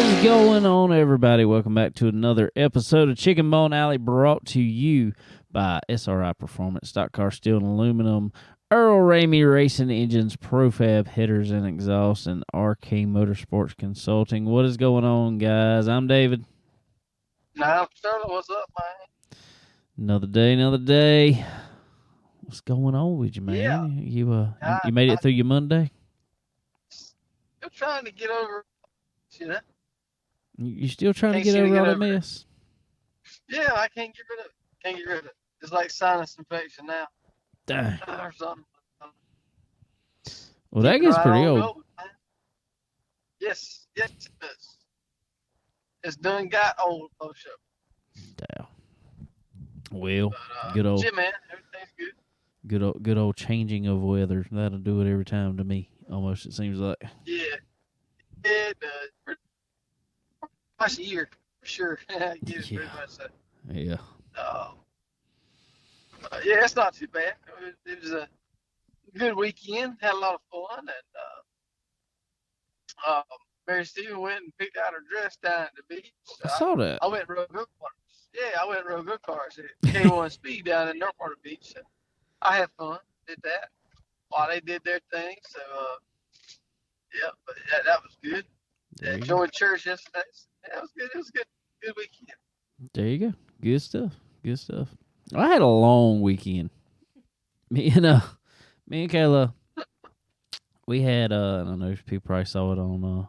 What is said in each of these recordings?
is going on, everybody? Welcome back to another episode of Chicken Bone Alley, brought to you by SRI Performance, Stock Car Steel and Aluminum, Earl Ramey Racing Engines, Profab Headers and Exhaust, and RK Motorsports Consulting. What is going on, guys? I'm David. Now, Sterling, what's up, man? Another day. What's going on with you, Yeah, man? You made it through your Monday? I'm trying to get over, you know. You still trying to Can't get seem to over get all that over it. mess? Yeah, I can't get rid of it. Can't get rid of it. It's like sinus infection now Dang. or something. Well, that Keep gets right pretty on old. going, man. Yes, it does. It's done got old, for sure. Damn. Well, But, good old. shit, man, everything's good. Good old changing of weather. That'll do it every time to me. Almost, it seems like. Yeah, it does. Twice a year, for sure. Pretty Yeah. much so. Yeah. Yeah, it's not too bad. It was a good weekend. Had a lot of fun, and Mary Stephen went and picked out her dress down at the beach. I saw that. I went and rode go-karts. Yeah, I went and rode go-karts at K1 Speed down in North part of the beach. So I had fun. Did that while they did their thing. So, yeah, but that was good. There you go. Enjoyed church yesterday. Yeah, it was good. It was a good weekend. There you go. Good stuff. I had a long weekend. Me and Kayla, we had I don't know if people probably saw it on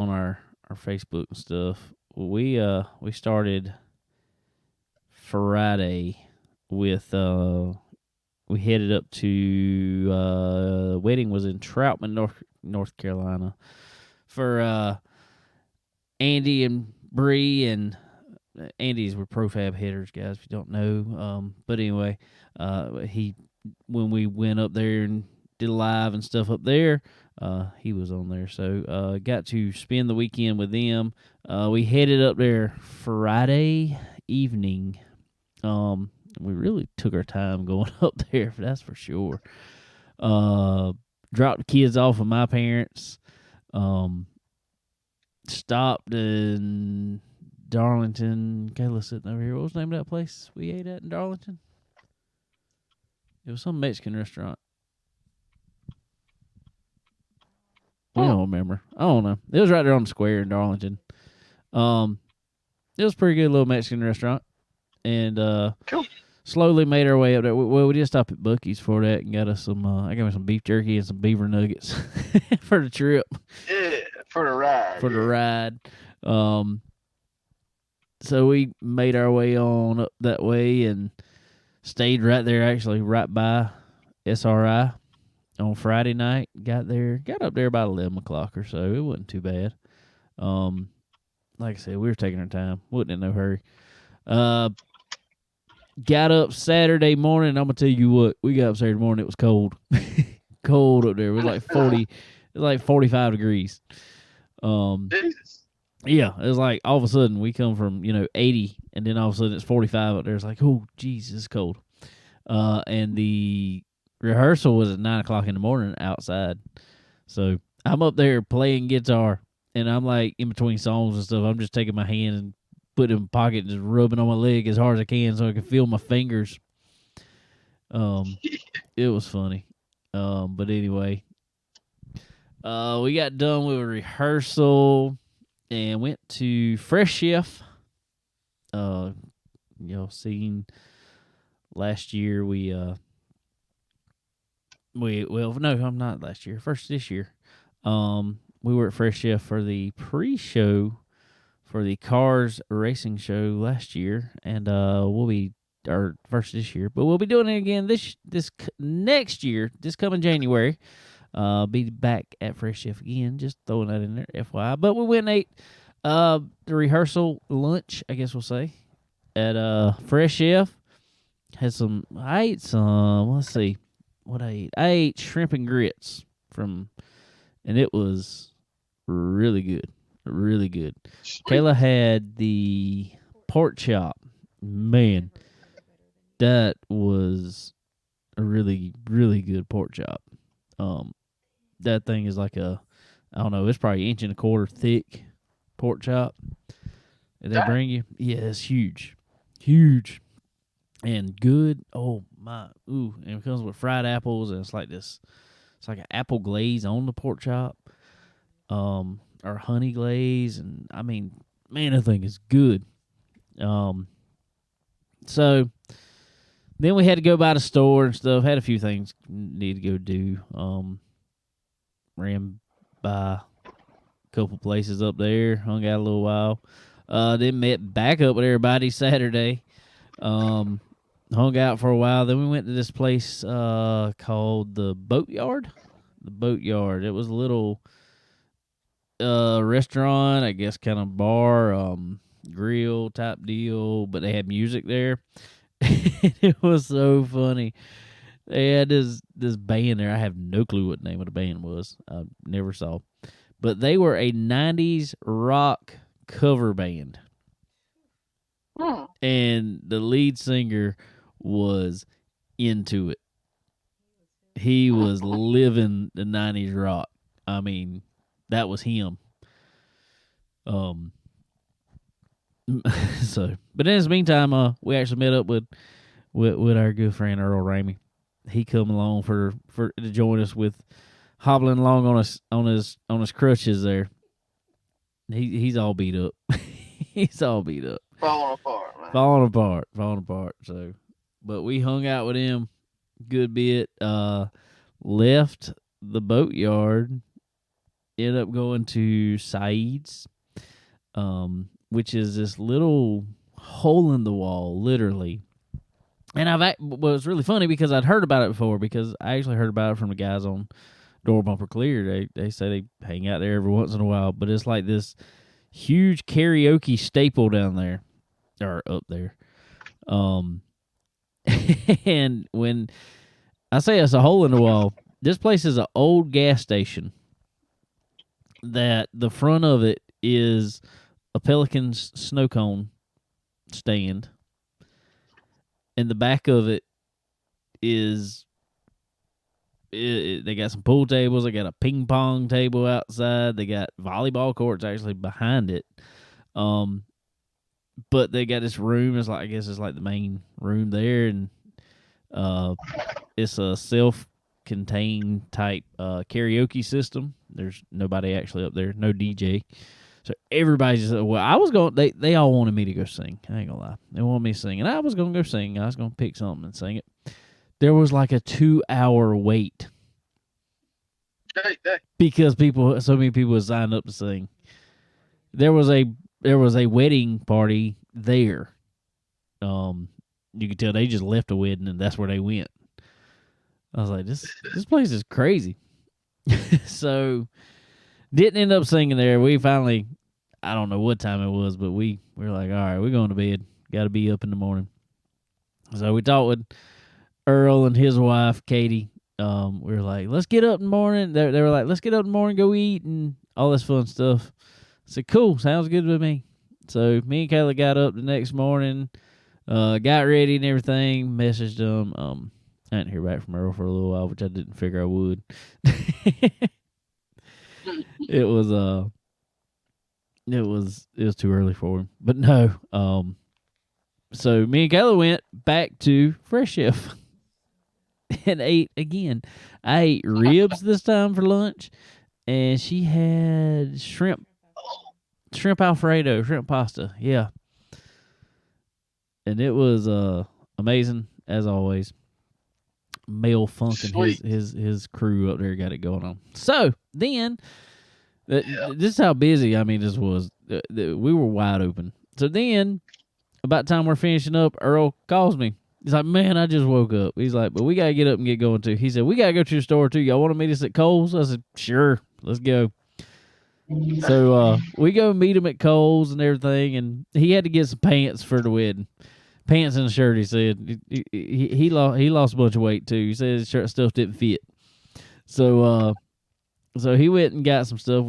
our Facebook and stuff. We started Friday with we headed up to wedding was in Troutman, North Carolina, for Andy and Bree, and Andy's were Profab Headers, guys, if you don't know. But anyway, when we went up there and did live and stuff up there, he was on there. So got to spend the weekend with them. We headed up there Friday evening. We really took our time going up there, that's for sure. Dropped the kids off with my parents. Stopped in Darlington. Kayla's sitting over here. What was the name of that place we ate at in Darlington? It was some Mexican restaurant. We don't remember. I don't know. It was right there on the square in Darlington. It was a pretty good little Mexican restaurant. And Cool. slowly made our way up there. Well, we did stop at Buc-ee's for that and got us some. I got me some beef jerky and some beaver nuggets for the trip. Yeah, for the ride. For the ride. So we made our way on up that way and stayed right there, actually, right by SRI on Friday night. Got up there about 11 o'clock or so. It wasn't too bad. Like I said, we were taking our time. Wasn't in no hurry. Got up Saturday morning. I'm going to tell you what, we got up Saturday morning. It was cold. Cold up there. It was like 40, it was like 45 degrees. Jesus. Yeah, it was like all of a sudden we come from 80, and then all of a sudden it's 45 up there. It's like, oh, geez, it's cold. And the rehearsal was at 9 o'clock in the morning outside. So I'm up there playing guitar, and I'm like in between songs and stuff. I'm just taking my hand and putting it in my pocket and just rubbing on my leg as hard as I can so I can feel my fingers. It was funny. But anyway, we got done with a rehearsal and went to Fresh Chef. Seen last year I'm not last year. First this year. We were at Fresh Chef for the pre-show for the Cars Racing Show last year, and we'll be our first this year, but we'll be doing it again this next year, this coming January. Be back at Fresh Chef again, just throwing that in there, FYI. But we went and ate the rehearsal lunch, I guess we'll say, at Fresh Chef. I ate some, let's see, what I ate. I ate shrimp and grits and it was really good. Really good. Sweet. Kayla had the pork chop. Man, that was a really, really good pork chop. That thing is like I don't know, it's probably 1.25 inches thick. pork chop that they Dang. bring you. Yeah, it's huge. Huge. And good. Oh, my. Ooh. And it comes with fried apples, and it's like this. It's like an apple glaze on the pork chop. Or honey glaze. And, I mean, man, that thing is good. So then we had to go by the store and stuff. Had a few things need to go do. Ran by a couple places up there. Hung out a little while. Then met back up with everybody Saturday. Hung out for a while. Then we went to this place called the Boatyard. The Boatyard. It was a little restaurant, I guess, kind of bar, grill type deal, but they had music there. It was so funny. They had this band there. I have no clue what the name of the band was. I never saw. But they were a 90s rock cover band. And the lead singer was into it. He was living the 90s rock. I mean, that was him. So, but in the meantime, we actually met up with our good friend Earl Ramey. He come along for to join us with hobbling along on his crutches there. He's all beat up. He's all beat up. Falling apart, man. Falling apart. So, but we hung out with him good bit. Left the Boatyard. Ended up going to Saeed's, which is this little hole in the wall, literally. And was really funny because I'd heard about it before, because I actually heard about it from the guys on Door Bumper Clear. They say they hang out there every once in a while, but it's like this huge karaoke staple down there, or up there. And when I say it's a hole in the wall, this place is an old gas station that the front of it is a Pelican's snow cone stand, and the back of it is they got some pool tables. They got a ping pong table outside. They got volleyball courts actually behind it. But they got this room. It's like, I guess it's like the main room there, and it's a self-contained type karaoke system. There's nobody actually up there, no DJ. So everybody's just, well, I was going, they all wanted me to go sing. I ain't gonna lie. They wanted me to sing, and I was going to go sing. I was going to pick something and sing it. There was like a 2-hour wait. Because so many people had signed up to sing. There was a wedding party there. You could tell they just left a wedding and that's where they went. I was like, this place is crazy. So didn't end up singing there. We finally, I don't know what time it was, but we were like, all right, we're going to bed. Got to be up in the morning. So we talked with Earl and his wife, Katie. We were like, let's get up in the morning. They were like, let's get up in the morning, go eat, and all this fun stuff. I said, cool, sounds good with me. So me and Kayla got up the next morning, got ready and everything, messaged them. I didn't hear back from Earl for a little while, which I didn't figure I would. It was too early for him. But no, so me and Kayla went back to Fresh Chef and ate again. I ate ribs this time for lunch, and she had shrimp Alfredo, shrimp pasta. Yeah. And it was amazing as always. Mel Funk and his crew up there got it going on. So then, this is how busy this was. We were wide open. So then, about the time we're finishing up, Earl calls me. He's like, man, I just woke up. He's like, but we got to get up and get going too. He said, we got to go to the store too. Y'all want to meet us at Kohl's? I said, sure, let's go. So we go meet him at Kohl's and everything, and he had to get some pants for the wedding. Pants and a shirt, he said. He lost a bunch of weight too. He said his shirt stuff didn't fit. So he went and got some stuff.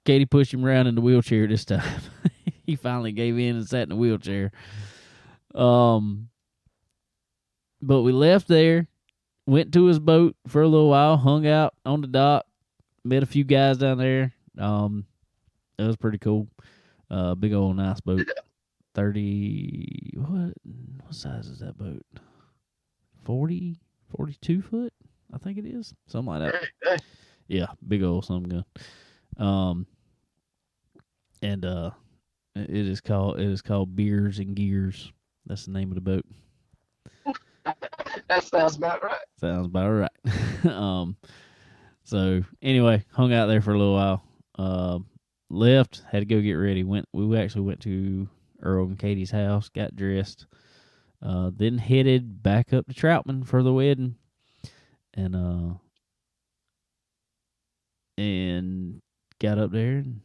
Katie pushed him around in the wheelchair this time. He finally gave in and sat in the wheelchair. But we left there, went to his boat for a little while, hung out on the dock, met a few guys down there. It was pretty cool. Big old nice boat. 30, what size is that boat? 40, 42 foot, I think it is. Something like that. Hey, Yeah, big old something gun. And it is called Beers and Gears. That's the name of the boat. that sounds about right. Sounds about right. So anyway, hung out there for a little while. Left, had to go get ready. We actually went to Earl and Katie's house, got dressed, then headed back up to Troutman for the wedding, and got up there, and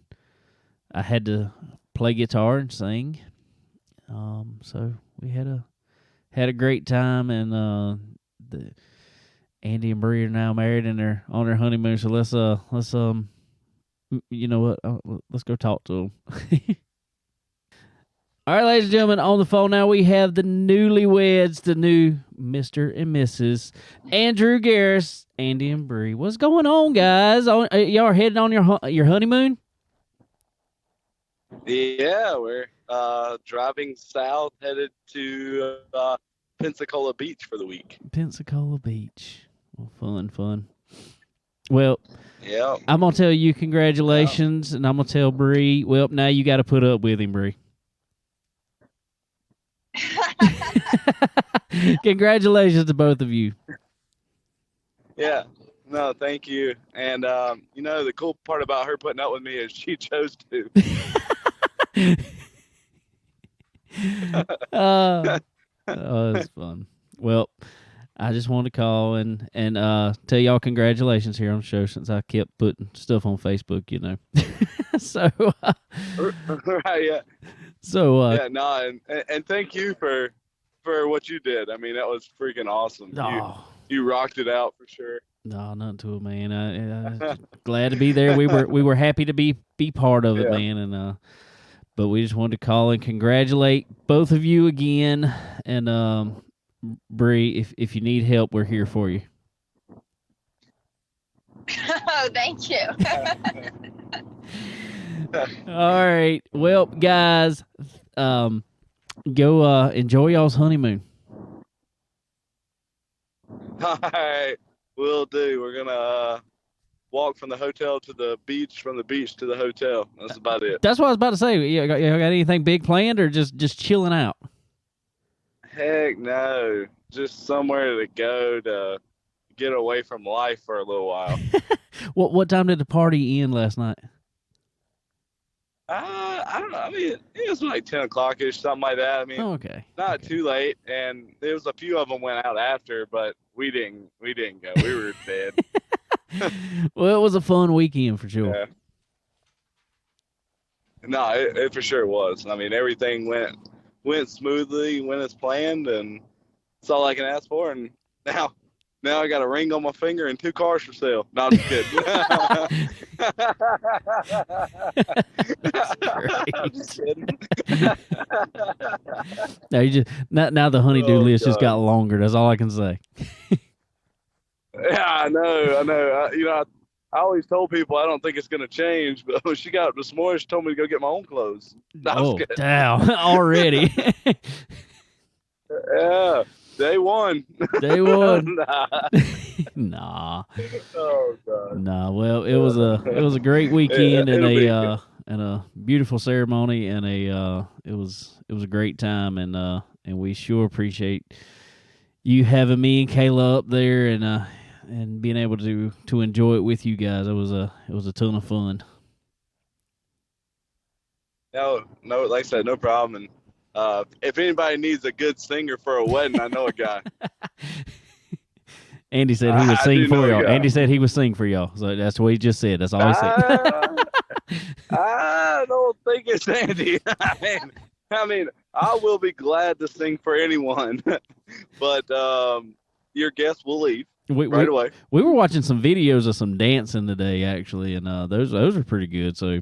I had to play guitar and sing. So we had a great time, and Andy and Bree are now married and they're on their honeymoon. So let's you know what? Let's go talk to them. All right, ladies and gentlemen, on the phone now we have the newlyweds, the new Mr. and Mrs. Andrew Garris, Andy and Bree. What's going on, guys? Y'all are heading on your honeymoon? Yeah, we're driving south, headed to Pensacola Beach for the week. Pensacola Beach. Well, fun. Well, yeah, I'm going to tell you congratulations, and I'm going to tell Bree, well, now you got to put up with him, Bree. Congratulations to both of you. Yeah, no, thank you. And, the cool part about her putting up with me is she chose to. It's fun. Well, I just wanted to call and tell y'all congratulations here on the show since I kept putting stuff on Facebook, So, right, yeah. So, and thank you for what you did. I mean, that was freaking awesome. You rocked it out for sure. No, nothing to it, man. I glad to be there. We were happy to be part of it, man. And but we just wanted to call and congratulate both of you again. And Bree, if you need help, we're here for you. Oh, thank you. All right. Well, guys, go enjoy y'all's honeymoon. All right, will do. We're gonna walk from the hotel to the beach, from the beach to the hotel. That's about it. That's what I was about to say. You got anything big planned, or just chilling out? Heck no, just somewhere to go to get away from life for a little while. What time did the party end last night? I don't know. I mean, it was like 10 o'clock-ish, something like that. I mean, not too late. And there was a few of them went out after, but we didn't go. We were dead. Well, it was a fun weekend for sure. Yeah. No, it for sure was. I mean, everything went smoothly, went as planned, and that's all I can ask for. And now I got a ring on my finger and 2 cars for sale. No, I'm just kidding. I'm just kidding. Now the honeydew list just got longer. That's all I can say. Yeah, I know. I always told people I don't think it's gonna change, but when she got up this morning, she told me to go get my own clothes. Damn! Already. Yeah. Day one. Nah. Oh God. Nah. Well, it was a great weekend and a beautiful ceremony and it was a great time and we sure appreciate you having me and Kayla up there and being able to enjoy it with you guys. It was a ton of fun. No, like I said, no problem. And if anybody needs a good singer for a wedding, I know a guy. Andy said he would sing for y'all. Andy said he would sing for y'all. So that's what he just said. That's all he said. I don't think it's Andy. I mean, I will be glad to sing for anyone, but your guests will leave right away. We were watching some videos of some dancing today, actually, and those are pretty good. So.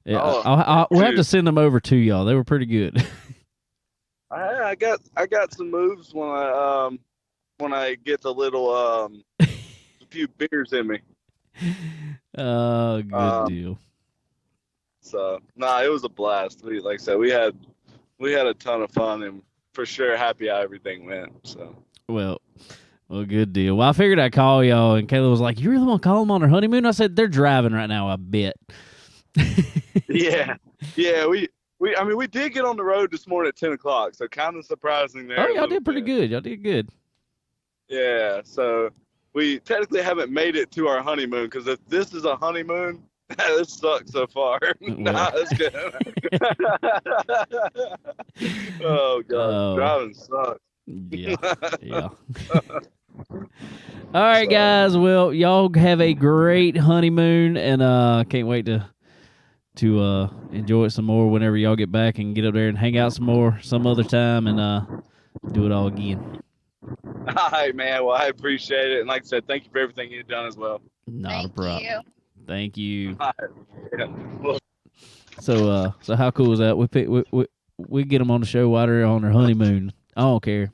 Yeah, we'll have to send them over to y'all. They were pretty good. I got some moves when I get the little a few beers in me. Good deal. So nah, it was a blast. Like I said, we had a ton of fun, and for sure happy how everything went. So Well, good deal. Well, I figured I'd call y'all, and Kayla was like, "You really want to call them on their honeymoon?" I said, "They're driving right now, I bet." yeah, I mean, we did get on the road this morning at 10 o'clock, so kind of surprising there. Oh, a y'all little did pretty bit. good. Y'all did good. Yeah, so we technically haven't made it to our honeymoon, because if this is a honeymoon, this sucks so far. Nah, it's good. Oh God, driving sucks. Yeah. All right, guys. Well, y'all have a great honeymoon, and can't wait to enjoy it some more whenever y'all get back and get up there and hang out some more some other time and do it all again. All right, man. Well, I appreciate it, and like I said, thank you for everything you've done as well. Not a problem. You. Thank you. All right. Yeah. Well, So how cool is that? We get them on the show while they're on their honeymoon. I don't care.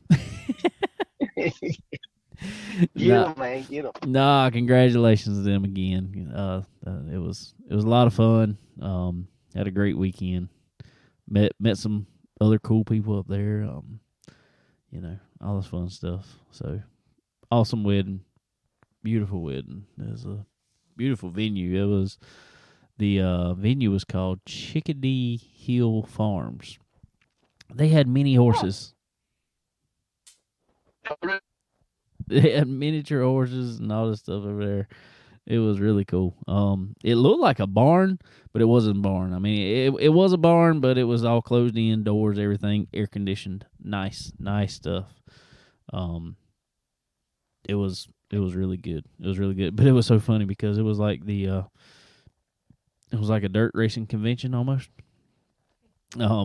Get them, man. Get them. Nah, congratulations to them again. It was a lot of fun. Had a great weekend. Met some other cool people up there. All this fun stuff. So awesome wedding, beautiful wedding. It was a beautiful venue. It was the venue was called Chickadee Hill Farms. They had mini horses. They had miniature horses and all this stuff over there. It was really cool. It looked like a barn, but it wasn't a barn. I mean, it was a barn, but it was all closed in, doors, everything, air conditioned. Nice stuff. It was really good. It was really good. But it was so funny because it was like it was like a dirt racing convention almost. Yeah,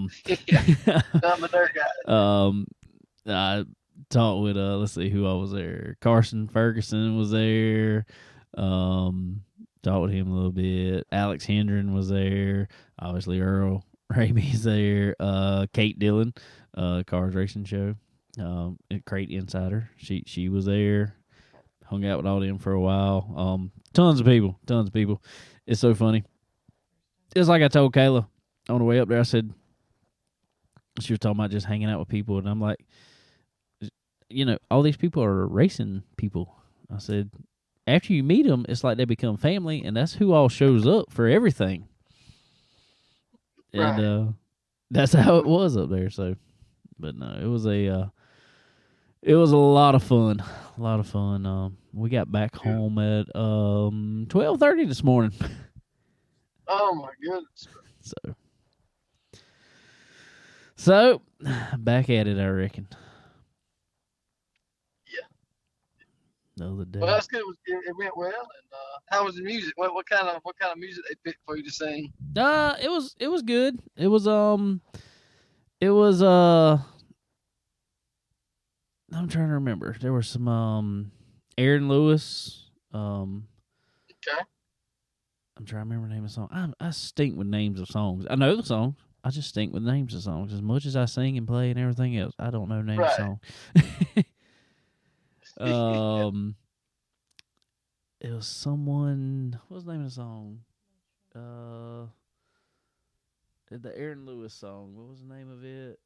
I'm a dirt guy. I talked with let's see who I was there. Carson Ferguson was there. Talked with him a little bit. Alex Hendren was there. Obviously Earl Ramey's there. Kate Dillon, Cars Racing Show. Crate Insider. She was there. Hung out with all them for a while. Tons of people. It's so funny. It's like I told Kayla on the way up there. I said, she was talking about just hanging out with people, and I'm like, all these people are racing people. I said, after you meet them, it's like they become family, and that's who all shows up for everything. Right. And that's how it was up there. So, but no, it was a lot of fun. A lot of fun. We got back home at 12:30 this morning. Oh my goodness. So back at it, I reckon. Yeah. The other day. Well, that's good. It went well. And how was the music? What kind of music they picked for you to sing? It was good. It was I'm trying to remember. There were some Aaron Lewis. Okay. I'm trying to remember the name of the song. I stink with names of songs. I know the songs. I just stink with names of songs. As much as I sing and play and everything else, I don't know names of songs. It was someone. What was the name of the song? The Aaron Lewis song. What was the name of it?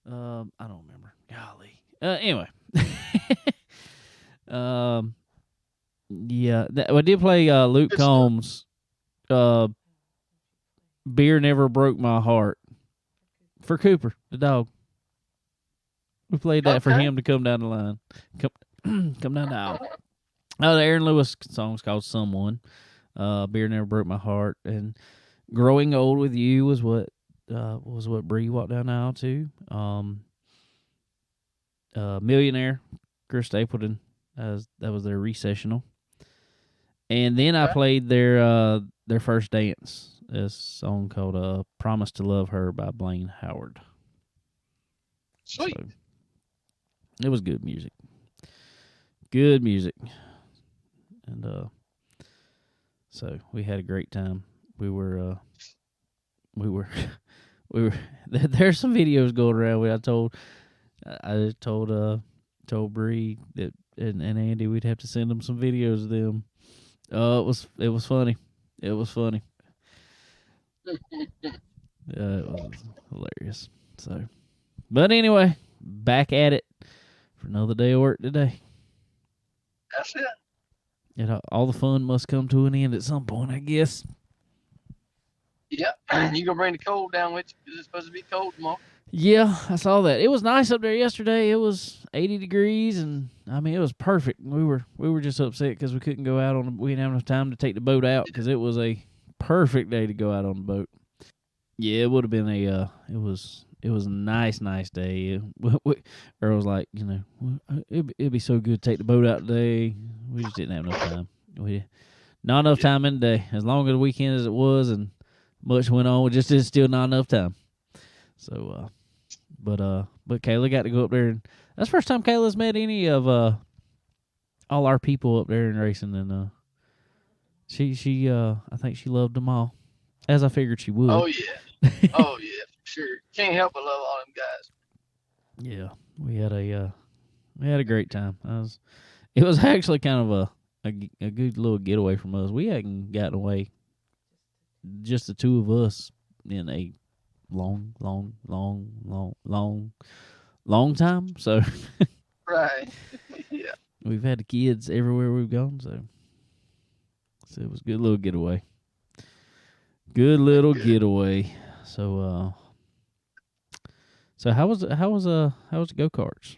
I don't remember. Golly. Anyway. Yeah. I did play Luke Combs. Beer Never Broke My Heart. For Cooper, the dog. We played that for him to come down the line. Come down the aisle. The Aaron Lewis song's called Someone. Beer Never Broke My Heart. And Growing Old With You was what Bree walked down the aisle to. Millionaire, Chris Stapleton. That was their recessional. And then I played their first dance. This song called Promise to Love Her by Blaine Howard. Sweet. So, it was good music. Good music. And so we had a great time. We were there's some videos going around. I told Bree that and Andy we'd have to send them some videos of them. It was funny. It was funny. It was hilarious. So, but anyway, back at it for another day of work today. That's it. All the fun must come to an end at some point, I guess. Yep. You gonna bring the cold down with you? 'Cause it's supposed to be cold tomorrow. Yeah, I saw that. It was nice up there yesterday. It was 80 degrees, and I mean, it was perfect. We were just upset because we couldn't go out on. We didn't have enough time to take the boat out because it was a perfect day to go out on the boat. Yeah, it would have been a. It was a nice day. Earl was like, it'd be so good to take the boat out today. We just didn't have enough time. Not enough time in the day. As long as the weekend as it was, and much went on, just is still not enough time. So, but Kayla got to go up there, and that's the first time Kayla's met any of all our people up there in racing, and she I think she loved them all, as I figured she would. Oh yeah, oh yeah, for sure. Can't help but love all them guys. Yeah, we had a great time. It was actually kind of a good little getaway from us. We hadn't gotten away, just the two of us, in a long time. So Right. Yeah. we've had the kids everywhere we've gone. So it was a good little getaway. Good little getaway. So how was the go karts?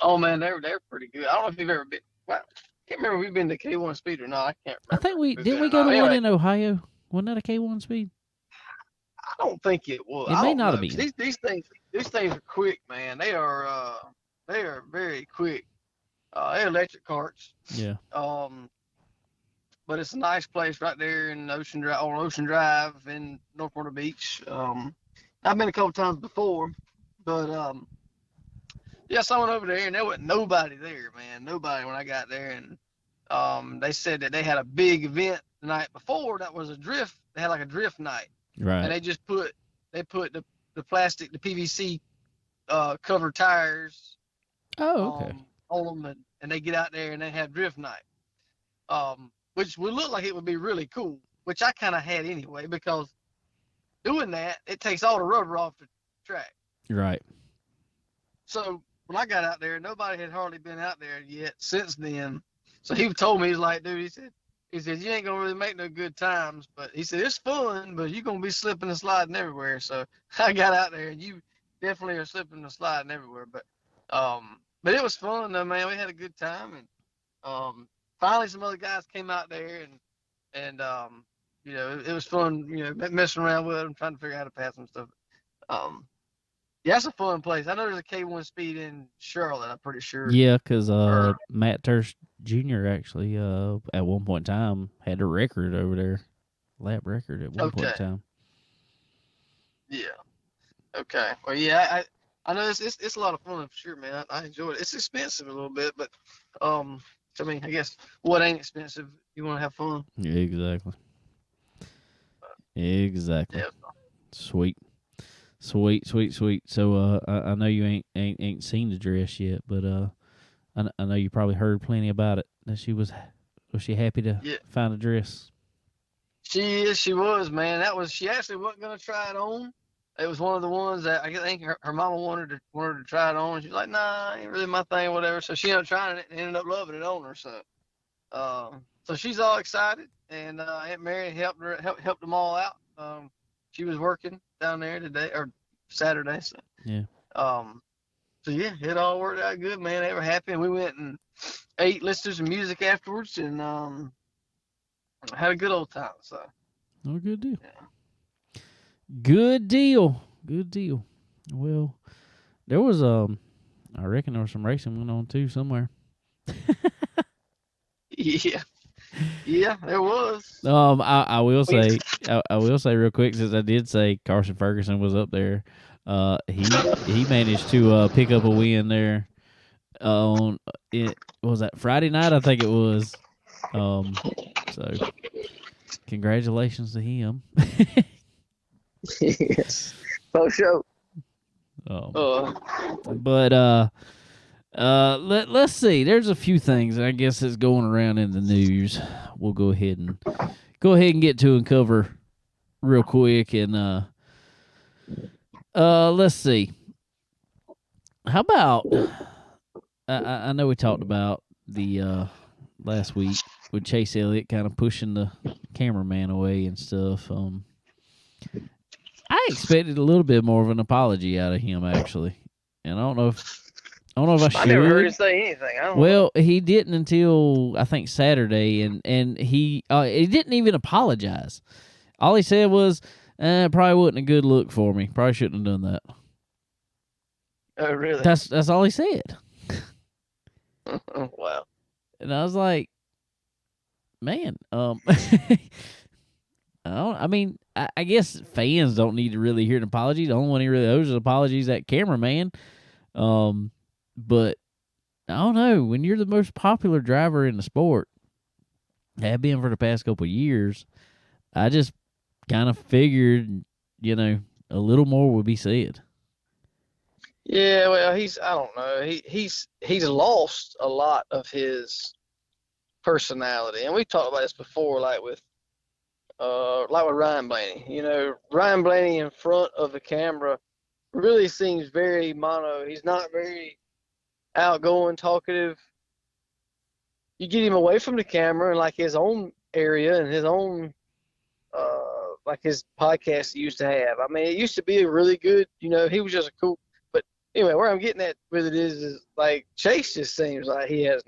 Oh man, they're pretty good. I don't know if you've ever been. Well, I can't remember if we've been to K1 Speed or not. I can't remember. I think we We've go been to or one not. in Ohio. Wasn't that a K1 Speed? I don't think it was. It I may don't not know, have been. 'cause these things are quick, man. They are very quick. They're electric carts. Yeah. But it's a nice place right there in Ocean Drive in North Florida Beach. I've been a couple times before, but yeah, I went over there and there wasn't nobody there, man. Nobody when I got there, and they said that they had a big event the night before. That was a drift. They had like a drift night, Right. and they put the plastic, the PVC covered tires. Oh, okay. On them, and they get out there and they have drift night. Which would look like it would be really cool, which I kind of had anyway, because doing that, it takes all the rubber off the track. Right. So when I got out there, nobody had hardly been out there yet since then. So he told me, he's like, dude, he said, you ain't going to really make no good times, but he said, it's fun, but you're going to be slipping and sliding everywhere. So I got out there, and you definitely are slipping and sliding everywhere. But it was fun, though, man. We had a good time, and finally, some other guys came out there, and it was fun, messing around with them, trying to figure out how to pass them stuff. Yeah, it's a fun place. I know there's a K1 Speed in Charlotte, I'm pretty sure. Yeah, because Matt Turst Jr. actually at one point in time had a record over there, lap record at one point in time. Yeah. Okay. Well, yeah, I know it's a lot of fun for sure, man. I enjoy it. It's expensive a little bit, but I mean, I guess what ain't expensive? You want to have fun. Yeah, exactly. Yeah. Sweet. So I know you ain't seen the dress yet, but I know you probably heard plenty about it. That was she happy to find a dress? She was, man. She actually wasn't gonna try it on. It was one of the ones that I think her mama wanted her to try it on. She's like, nah, ain't really my thing, whatever. So she ended up trying it and ended up loving it on her. So she's all excited, and Aunt Mary helped them all out. She was working down there today or Saturday. So yeah. So yeah, it all worked out good, man. They were happy, and we went and ate, listened to some music afterwards, and had a good old time. So. Oh, good deal. Yeah. Good deal. Well, there was I reckon there was some racing going on too somewhere. Yeah, there was. I will say real quick, since I did say Carson Ferguson was up there, he managed to pick up a win there on it. Was that Friday night? I think it was. So congratulations to him. Yes, for sure. But let's see. There's a few things I guess that's going around in the news. We'll go ahead and get to and cover real quick, and let's see. How about I know we talked about the last week with Chase Elliott kind of pushing the cameraman away and stuff. I expected a little bit more of an apology out of him, actually, and I don't know if I should. I never heard him say anything. I don't know. Well, he didn't until I think Saturday, and he didn't even apologize. All he said was, "It probably wasn't a good look for me. Probably shouldn't have done that." Oh, really? That's all he said. Wow. And I was like, man, I guess fans don't need to really hear an apology. The only one he really owes is apologies that cameraman. But I don't know. When you're the most popular driver in the sport, have been for the past couple of years, I just kind of figured, a little more would be said. Yeah, well, I don't know. He's lost a lot of his personality, and we talked about this before, like with Ryan Blaney. Ryan Blaney in front of the camera really seems very mono. He's not very outgoing, talkative. You get him away from the camera and like his own area and his own like his podcast he used to have. I mean, it used to be a really good, he was just a cool. But anyway, where I'm getting at with it is like Chase just seems like he has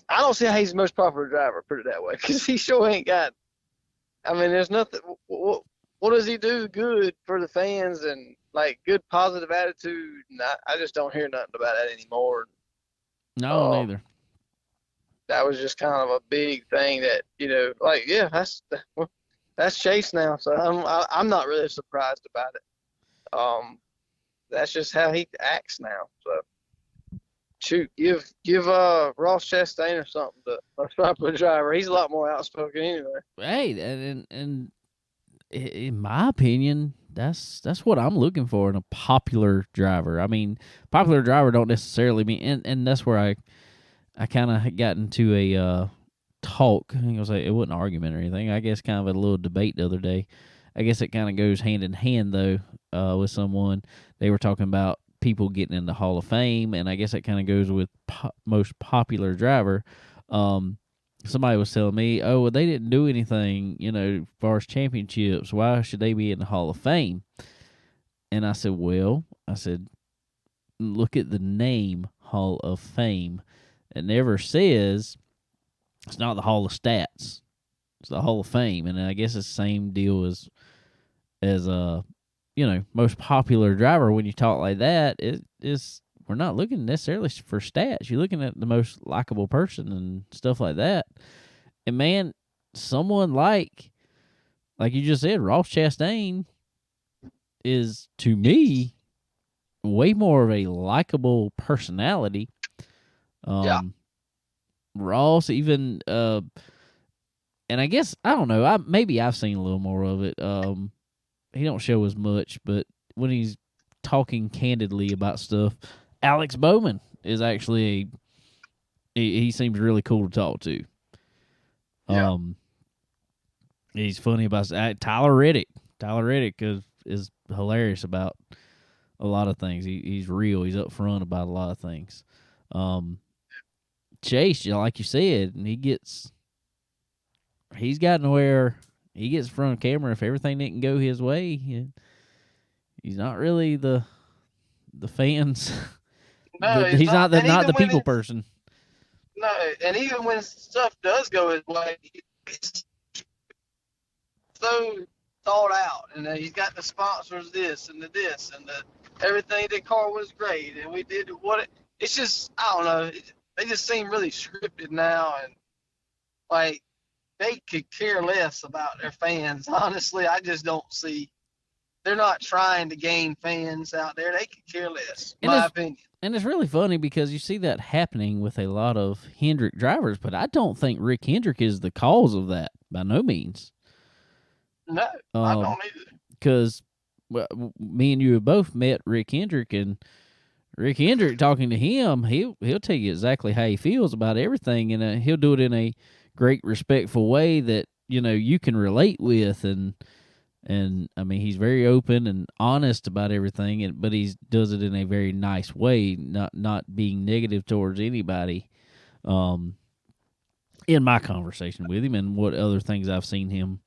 I don't see how he's the most popular driver, put it that way, because he sure ain't got. I mean, there's nothing. What does he do good for the fans and like good positive attitude? I just don't hear nothing about that anymore. No, neither. That was just kind of a big thing that that's Chase now. So I'm not really surprised about it. That's just how he acts now. So. Shoot, give Ross Chastain or something to a popular driver. He's a lot more outspoken anyway. Hey, and in my opinion, that's what I'm looking for in a popular driver. I mean, popular driver don't necessarily mean, and that's where I kind of got into a talk. I think it wasn't an argument or anything. I guess kind of a little debate the other day. I guess it kind of goes hand in hand though with someone. They were talking about people getting in the Hall of Fame, and I guess that kind of goes with most popular driver. Somebody was telling me, oh, well, they didn't do anything, as far as championships. Why should they be in the Hall of Fame? And I said, look at the name Hall of Fame. It never says it's not the Hall of Stats. It's the Hall of Fame, and I guess it's the same deal as most popular driver. When you talk like that, we're not looking necessarily for stats. You're looking at the most likable person and stuff like that. And man, someone like you just said, Ross Chastain is, to me, way more of a likable personality. Ross even, and I guess, I don't know, maybe I've seen a little more of it. He don't show as much, but when he's talking candidly about stuff, Alex Bowman is actually he seems really cool to talk to. Yeah. He's funny about Tyler Reddick. Tyler Reddick is hilarious about a lot of things. He's real. He's upfront about a lot of things. Chase, like you said, and he's gotten where he gets in front of camera. If everything didn't go his way, he's not really the fans. No, he's not the people when person. No, and even when stuff does go his way, it's so thought out, and he's got the sponsors this and the this and the everything. The car was great, and we did it's just, I don't know. They just seem really scripted now, and like they could care less about their fans. Honestly, I just don't see. They're not trying to gain fans out there. They could care less, in my opinion. And it's really funny because you see that happening with a lot of Hendrick drivers, but I don't think Rick Hendrick is the cause of that, by no means. No, I don't either. Because me and you have both met Rick Hendrick, and Rick Hendrick, talking to him, he'll tell you exactly how he feels about everything, and he'll do it in a great, respectful way that you can relate with, and I mean, he's very open and honest about everything, but he does it in a very nice way, not being negative towards anybody. In my conversation with him and what other things I've seen him,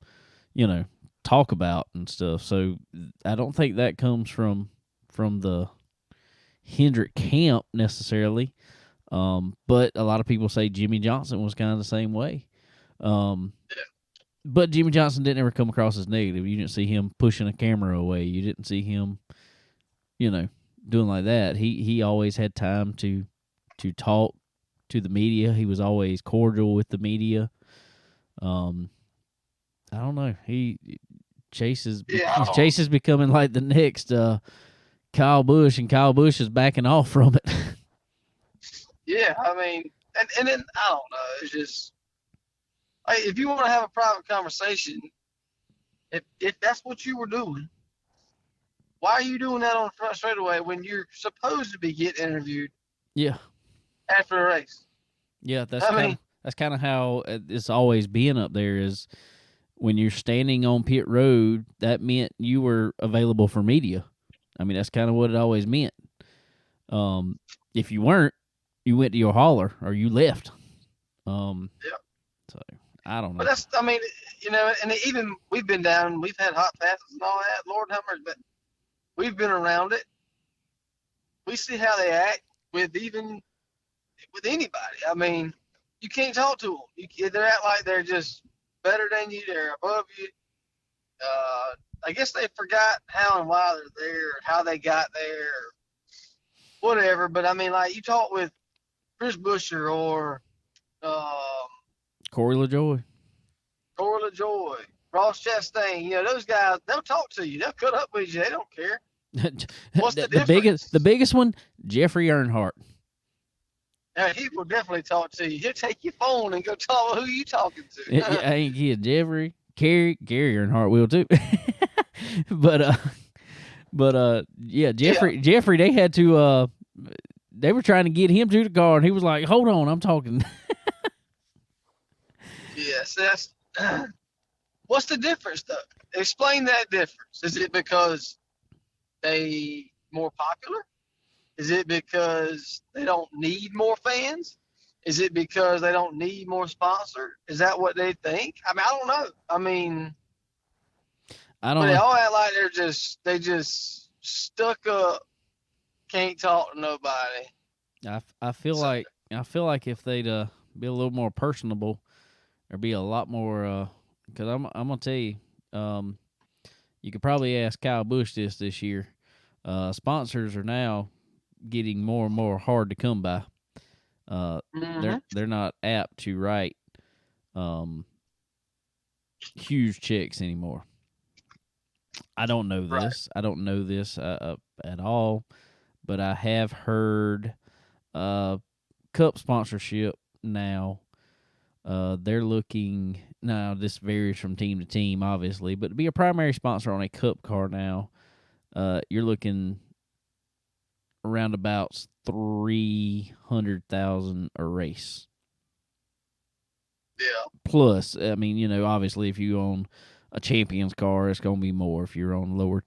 talk about and stuff. So I don't think that comes from the Hendrick camp necessarily. But a lot of people say Jimmy Johnson was kind of the same way. But Jimmy Johnson didn't ever come across as negative. You didn't see him pushing a camera away. You didn't see him, doing like that. He always had time to talk to the media. He was always cordial with the media. I don't know. Chase is becoming like the next Kyle Busch, and Kyle Busch is backing off from it. Yeah, I mean, and then I don't know. It's just if you want to have a private conversation, if that's what you were doing, why are you doing that on the front straightaway when you're supposed to be getting interviewed? Yeah. After a race. Yeah, that's kind of how it's always been up there. Is when you're standing on pit road, that meant you were available for media. I mean, that's kind of what it always meant. If you weren't, you went to your hauler or you left. Yeah. So I don't know. But that's, I mean, and even we've been down, we've had hot passes and all that. Lord have mercy, but we've been around it. We see how they act with anybody. I mean, you can't talk to them. They act like they're just better than you. They're above you. I guess they forgot how and why they're there, how they got there, or whatever. But I mean, like you talk with Chris Buescher or Corey LaJoy, Ross Chastain. Those guys. They'll talk to you. They'll cut up with you. They don't care. What's the difference? The biggest one, Jeffrey Earnhardt. Yeah, he will definitely talk to you. He'll take your phone and go talk who you talking to. I ain't kidding. Jeffrey, Gary Earnhardt will too. but yeah, Jeffrey, they had to. They were trying to get him to the car, and he was like, "Hold on, I'm talking." Yes, that's. What's the difference, though? Explain that difference. Is it because they more popular? Is it because they don't need more fans? Is it because they don't need more sponsors? Is that what they think? I mean, I don't know. I mean, I don't know. They all act like they just stuck up, can't talk to nobody. I feel like if they'd be a little more personable, there'd be a lot more. Because I'm gonna tell you, you could probably ask Kyle Busch this year. Sponsors are now getting more and more hard to come by. They're not apt to write huge checks anymore. I don't know this. I don't know this at all, but I have heard Cup sponsorship now. They're looking now. This varies from team to team, obviously, but to be a primary sponsor on a Cup car now, you're looking around about $300,000 a race. Yeah. Plus, I mean, obviously, if you own a Champions car, it's going to be more. If you're on lower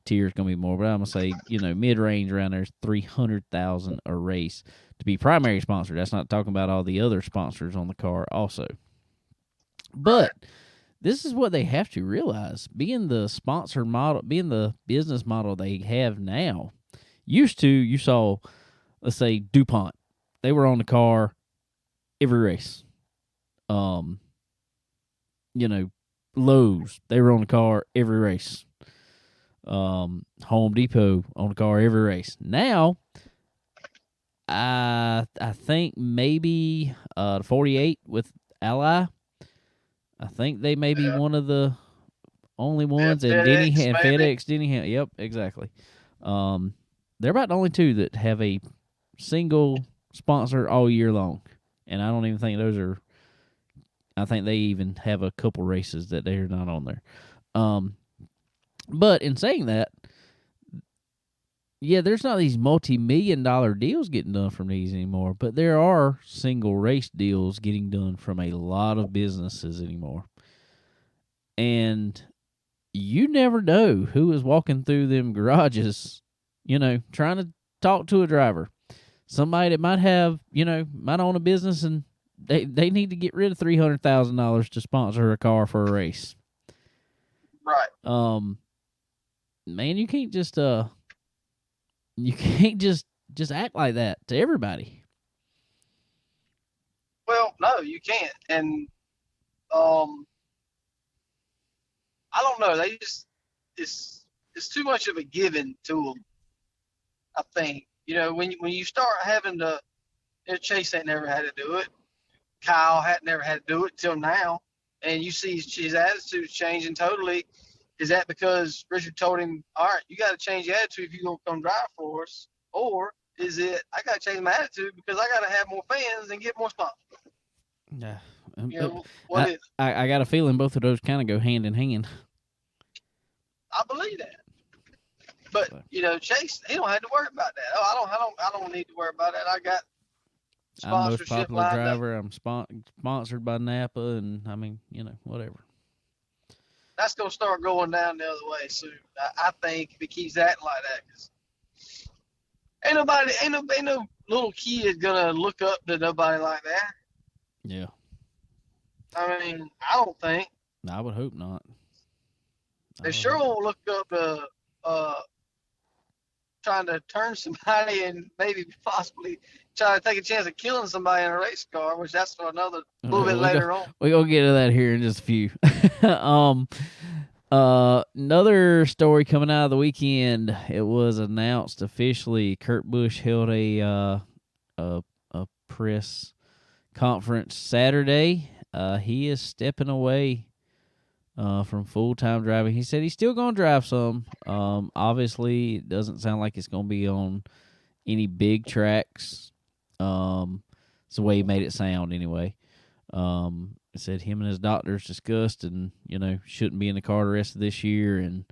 tier, it's going to be more. But I'm going to say, mid-range around there is $300,000 a race to be primary sponsor. That's not talking about all the other sponsors on the car also. But this is what they have to realize. Being the sponsor model, being the business model they have now, used to, you saw, let's say, DuPont. They were on the car every race. Lowe's, they were on the car every race. Home Depot on the car every race. Now, I think maybe the 48 with Ally, I think they may be one of the only ones, and Denny and FedEx, Denny. Yep, exactly. They're about the only two that have a single sponsor all year long, and I don't even think those are. I think they even have a couple races that they're not on there. But in saying that, yeah, there's not these multi-million-dollar deals getting done from these anymore, but there are single race deals getting done from a lot of businesses anymore. And you never know who is walking through them garages, trying to talk to a driver. Somebody that might have, might own a business and they need to get rid of $300,000 to sponsor a car for a race. Right. Man, you can't just act like that to everybody. Well, no, you can't. And I don't know. They just it's too much of a given to them. I think when you start having to, Chase ain't never had to do it. Kyle had never had to do it till now, and you see his attitude changing totally. Is that because Richard told him, all right, you got to change your attitude if you're going to come drive for us? Or is it, I got to change my attitude because I got to have more fans and get more sponsors? Yeah. What is it? I got a feeling both of those kind of go hand in hand. I believe that. But, Chase, he don't have to worry about that. Oh, I don't need to worry about that. I got I'm most sponsorship popular lined driver. up. I'm sponsored by Napa, and I mean, whatever. That's going to start going down the other way soon. I think if it keeps acting like that, because ain't no little kid gonna look up to nobody like that. Yeah. I mean, I don't think. I would hope not. They sure won't look up to trying to turn somebody and maybe possibly try to take a chance of killing somebody in a race car, which that's for another little bit later on. We're going to get to that here in just a few. Another story coming out of the weekend. It was announced officially. Kurt Busch held a press conference Saturday. He is stepping away from full-time driving. He said he's still going to drive some. Obviously, it doesn't sound like it's going to be on any big tracks. It's the way he made it sound anyway. He said him and his doctors discussed and, shouldn't be in the car the rest of this year. And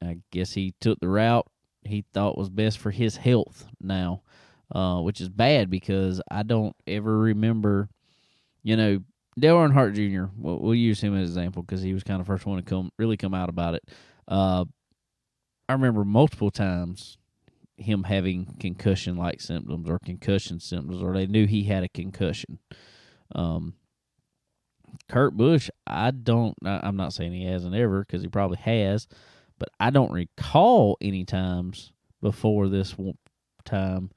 I guess he took the route he thought was best for his health now, which is bad because I don't ever remember, Dale Earnhardt Jr., we'll use him as an example because he was kind of the first one to really come out about it. I remember multiple times him having concussion-like symptoms or concussion symptoms, or they knew he had a concussion. Kurt Busch, I'm not saying he hasn't ever because he probably has, but I don't recall any times before this time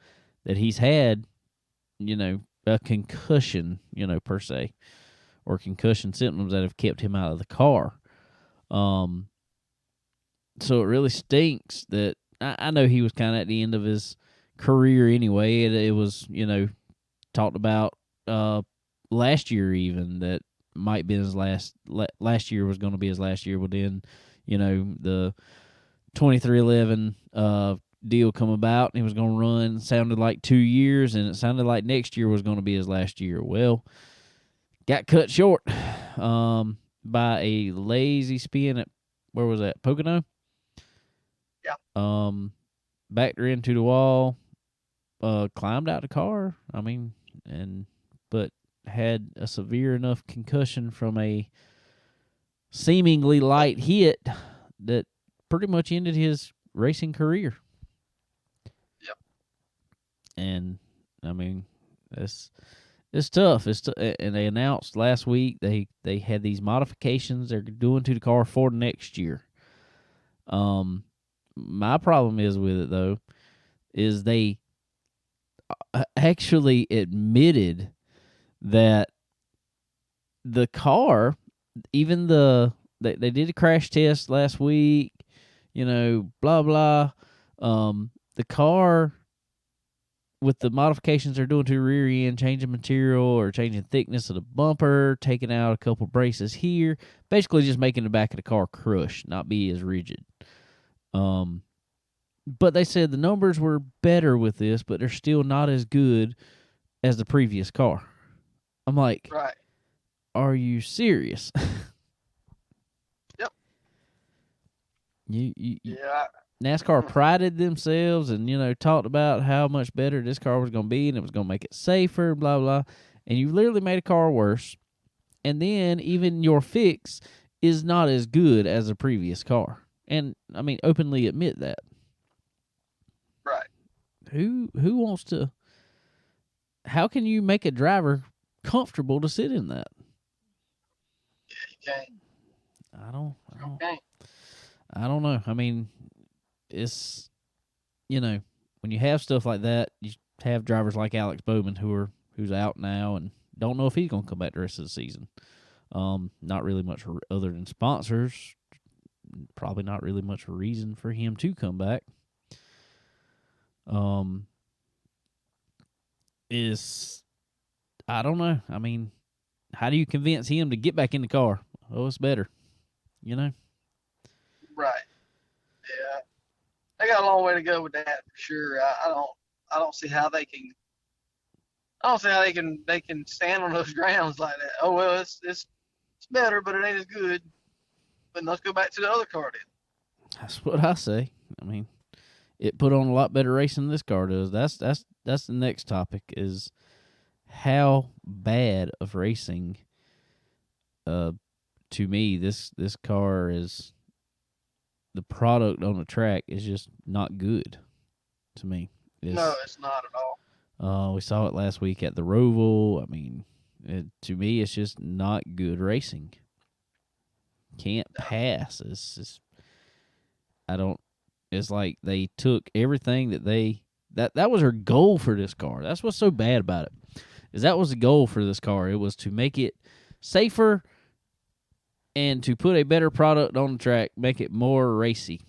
that he's had, a concussion, per se, or concussion symptoms that have kept him out of the car. So it really stinks that I know he was kind of at the end of his career anyway. It was, talked about last year even that might be his last year was going to be his last year. Well, then, the 2311 deal come about and he was going to run. Sounded like 2 years, and it sounded like next year was going to be his last year. Well, got cut short by a lazy spin at, where was that, Pocono? Yeah. Backed her into the wall, climbed out the car. But had a severe enough concussion from a seemingly light hit that pretty much ended his racing career. Yep. And it's tough. And they announced last week they had these modifications they're doing to the car for next year. My problem is with it though, is they actually admitted that the car, even they did a crash test last week, blah blah. The car, with the modifications they're doing to the rear end, changing material or changing thickness of the bumper, taking out a couple braces here, basically just making the back of the car crush, not be as rigid. But they said the numbers were better with this, but they're still not as good as the previous car. I'm like, right. Are you serious? Yep. Yeah. NASCAR prided themselves and, talked about how much better this car was going to be and it was going to make it safer, blah, blah. And you literally made a car worse. And then even your fix is not as good as a previous car. And, I mean, openly admit that. Right. Who wants to... How can you make a driver comfortable to sit in that? Yeah, you can't. I don't Okay. I don't know. I mean, it's, when you have stuff like that, you have drivers like Alex Bowman who's out now and don't know if he's going to come back the rest of the season. Not really much other than sponsors. Probably not really much reason for him to come back. I don't know. I mean, how do you convince him to get back in the car? Oh, it's better, Right. Yeah. They got a long way to go with that for sure. I don't see how they can. I don't see how they can stand on those grounds like that. Oh well, it's better, but it ain't as good. But let's go back to the other car then. That's what I say. I mean, it put on a lot better racing than this car does. That's the next topic is how bad of racing. To me, this car is, the product on the track is just not good. To me, No, it's not at all. We saw it last week at the Roval. I mean, to me, it's just not good racing. Can't pass. It's like they took everything that was her goal for this car. That's what's so bad about it. Is that was the goal for this car. It was to make it safer and to put a better product on the track, make it more racy,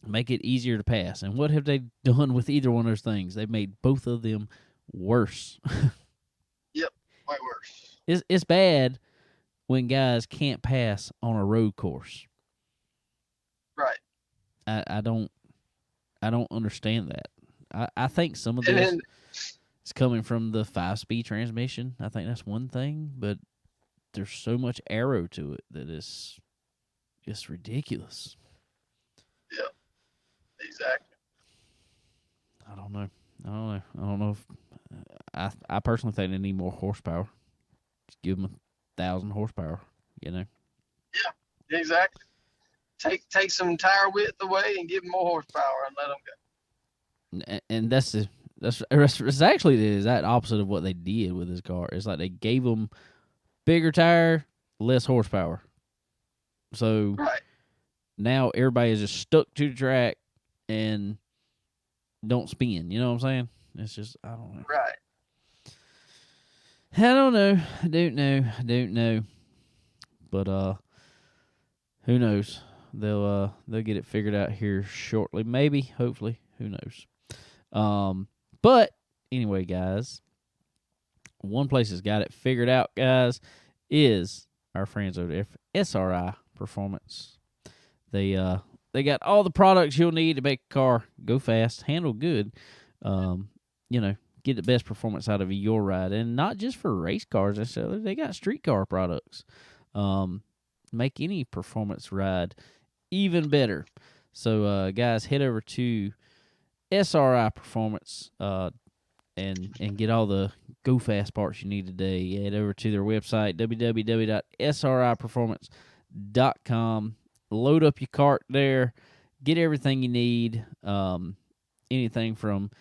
make it easier to pass. And what have they done with either one of those things? They've made both of them worse. Yep, way worse. It's bad when guys can't pass on a road course. Right. I don't understand that. I think some of this is coming from the 5-speed transmission. I think that's one thing, but there's so much aero to it that it's ridiculous. Yep. Exactly. I don't know. I don't know if I personally think they need more horsepower. Just give them 1,000 horsepower. Yeah. Exactly. Take some tire width away and give them more horsepower and let them go. And that's actually the exact opposite of what they did with this car. It's like they gave them bigger tire, less horsepower. So right. Now everybody is just stuck to the track and don't spin. You know what I'm saying? It's just, I don't know. Right. I don't know. I don't know. But who knows? They'll get it figured out here shortly. Maybe, hopefully. Who knows? But anyway, guys, one place that's got it figured out, guys, is our friends over there for SRI Performance. They got all the products you'll need to make a car go fast, handle good, get the best performance out of your ride. And not just for race cars, they got street car products. Make any performance ride even better. So, guys, head over to SRI Performance and get all the go fast parts you need today. Head over to their website, www.sriperformance.com. Load up your cart there. Get everything you need. Anything from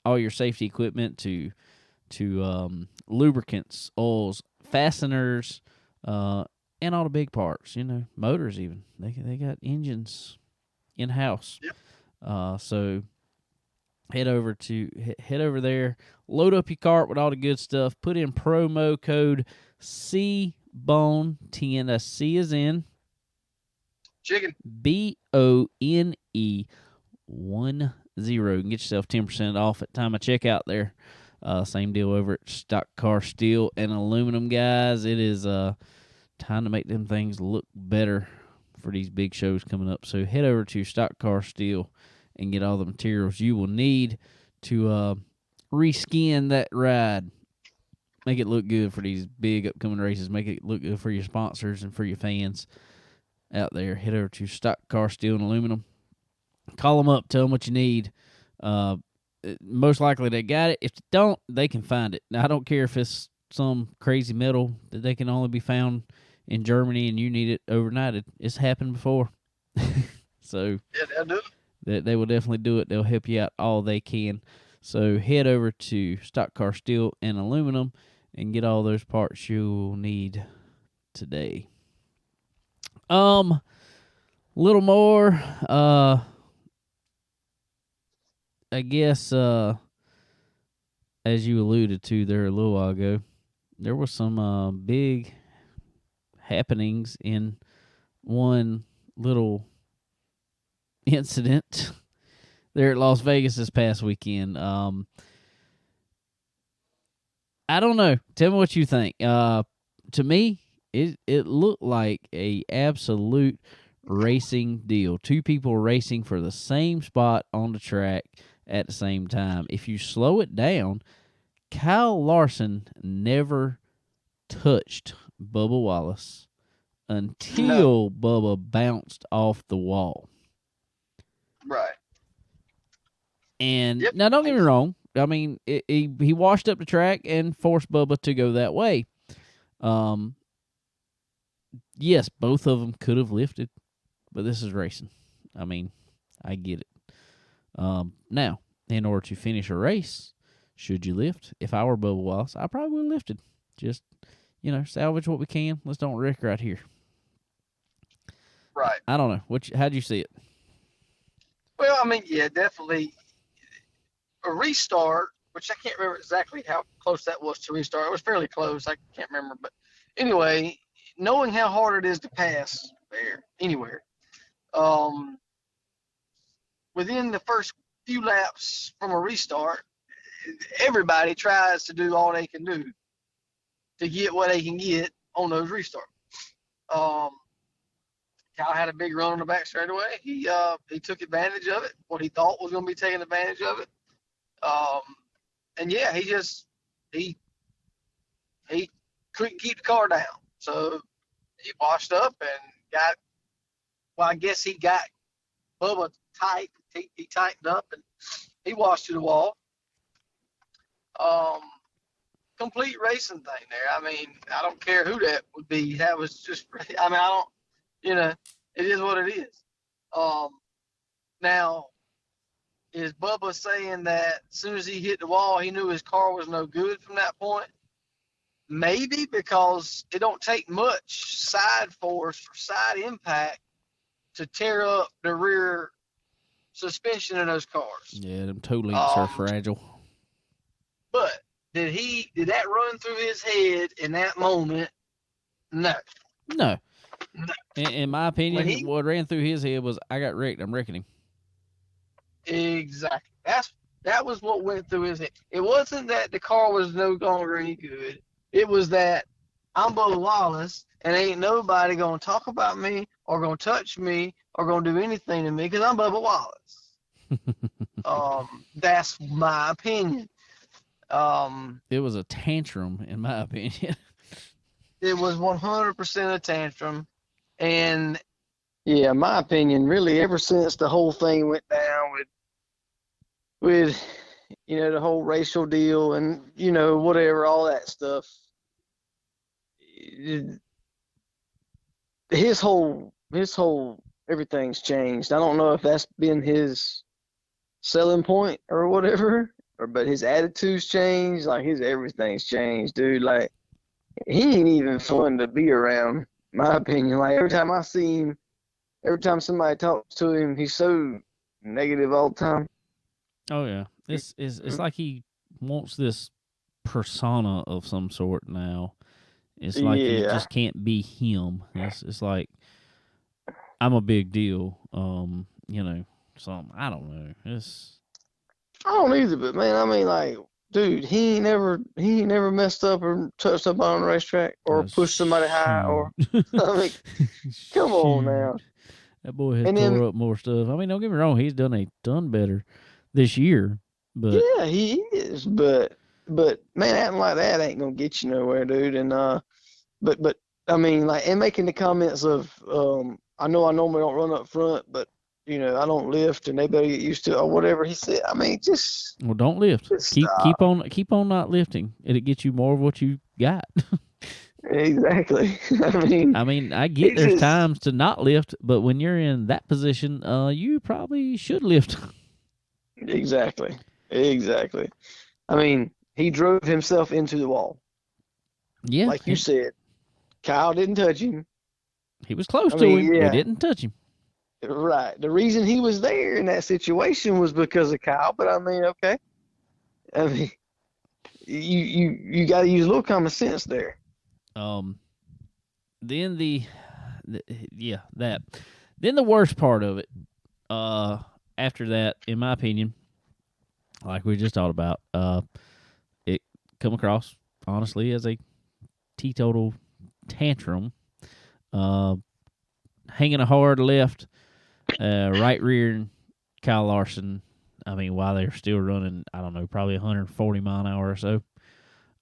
all your safety equipment to lubricants, oils, fasteners, and all the big parts. Motors even. They got engines in house. Yep. So head over there. Load up your cart with all the good stuff. Put in promo code CBONE10. That's C as in Chicken. BONE 10. You can get yourself 10% off at time of checkout there. Same deal over at Stock Car Steel and Aluminum, guys. It is time to make them things look better for these big shows coming up. So head over to Stock Car Steel and get all the materials you will need to reskin that ride. Make it look good for these big upcoming races. Make it look good for your sponsors and for your fans out there. Head over to Stock Car Steel and Aluminum. Call them up. Tell them what you need. Most likely they got it. If they don't, they can find it. Now, I don't care if it's some crazy metal that they can only be found in Germany and you need it overnighted. It's happened before. So Yeah, they'll do it. they will definitely do it. They'll help you out all they can. So head over to Stock Car Steel and Aluminum and get all those parts you'll need today. Little more, I guess, as you alluded to there a little while ago, there was some big happenings in one little incident there at Las Vegas this past weekend. I don't know. Tell me what you think. To me, it looked like a absolute racing deal. Two people racing for the same spot on the track at the same time. If you slow it down, Kyle Larson never touched Bubba Wallace until Bubba bounced off the wall. Right. And now, don't get me wrong. I mean, he washed up the track and forced Bubba to go that way. Yes, both of them could have lifted, but this is racing. I mean, I get it. Now, in order to finish a race, should you lift? If I were Bubba Wallace, I probably would have lifted. Just, salvage what we can. Let's don't wreck right here. Right. I don't know. How'd you see it? Well, I mean, yeah, definitely a restart, which I can't remember exactly how close that was to restart. It was fairly close. I can't remember. But anyway, knowing how hard it is to pass there, anywhere, within the first few laps from a restart, everybody tries to do all they can do to get what they can get on those restarts. Kyle had a big run on the back straightaway. He took advantage of it, what he thought was going to be taking advantage of it. And yeah, he couldn't keep the car down. So he washed up and I guess he got Bubba tight. He tightened up and he washed to the wall. Complete racing thing there. I mean, I don't care who that would be. That was just, I mean, it is what it is. Now, is Bubba saying that as soon as he hit the wall, he knew his car was no good from that point? Maybe, because it don't take much side force or side impact to tear up the rear suspension in those cars. Yeah, them toe links are fragile. But did that run through his head in that moment? No. In my opinion, what ran through his head was, I got wrecked, I'm wrecking him. Exactly. That was what went through his head. It wasn't that the car was no longer any good. It was that I'm Bubba Wallace, and ain't nobody going to talk about me or going to touch me or going to do anything to me because I'm Bubba Wallace. That's my opinion. It was a tantrum, in my opinion. It was 100% a tantrum. And, yeah, my opinion, really, ever since the whole thing went down with the whole racial deal and, whatever, all that stuff, his whole everything's changed. I don't know if that's been his selling point or whatever, but his attitude's changed. Like, his everything's changed, dude. Like, he ain't even fun to be around, my opinion. Like, every time I see him, every time somebody talks to him, he's so negative all the time. Oh, yeah. It's like he wants this persona of some sort now. It's like he just can't be him. It's like, I'm a big deal. Something. I don't know. I don't either, but man, I mean, like, dude, he ain't never messed up or touched somebody on the racetrack or pushed somebody high or. I mean, come on now. That boy has tore up more stuff. I mean, don't get me wrong, he's done a ton better this year, but yeah, he is. But man, acting like that ain't gonna get you nowhere, dude. And but I mean, like, and making the comments of I know I normally don't run up front, but I don't lift, and they better get used to it, or whatever he said. I mean, well, don't lift. Keep on not lifting. It'll get you more of what you got. Exactly. I mean, I get it's there's just times to not lift, but when you're in that position, you probably should lift. exactly, exactly. He drove himself into the wall, Yeah, like you said. Kyle didn't touch him. he was close to him. He Yeah, didn't touch him. right. The reason he was there in that situation was because of Kyle. But okay. I mean, you got to use a little common sense there. Then yeah, that. Then the worst part of it, after that, in my opinion, like we just talked about, it come across honestly as a teetotal tantrum, hanging a hard left, right rear Kyle Larson. I mean, while they're still running, I don't know, probably 140 mile an hour or so,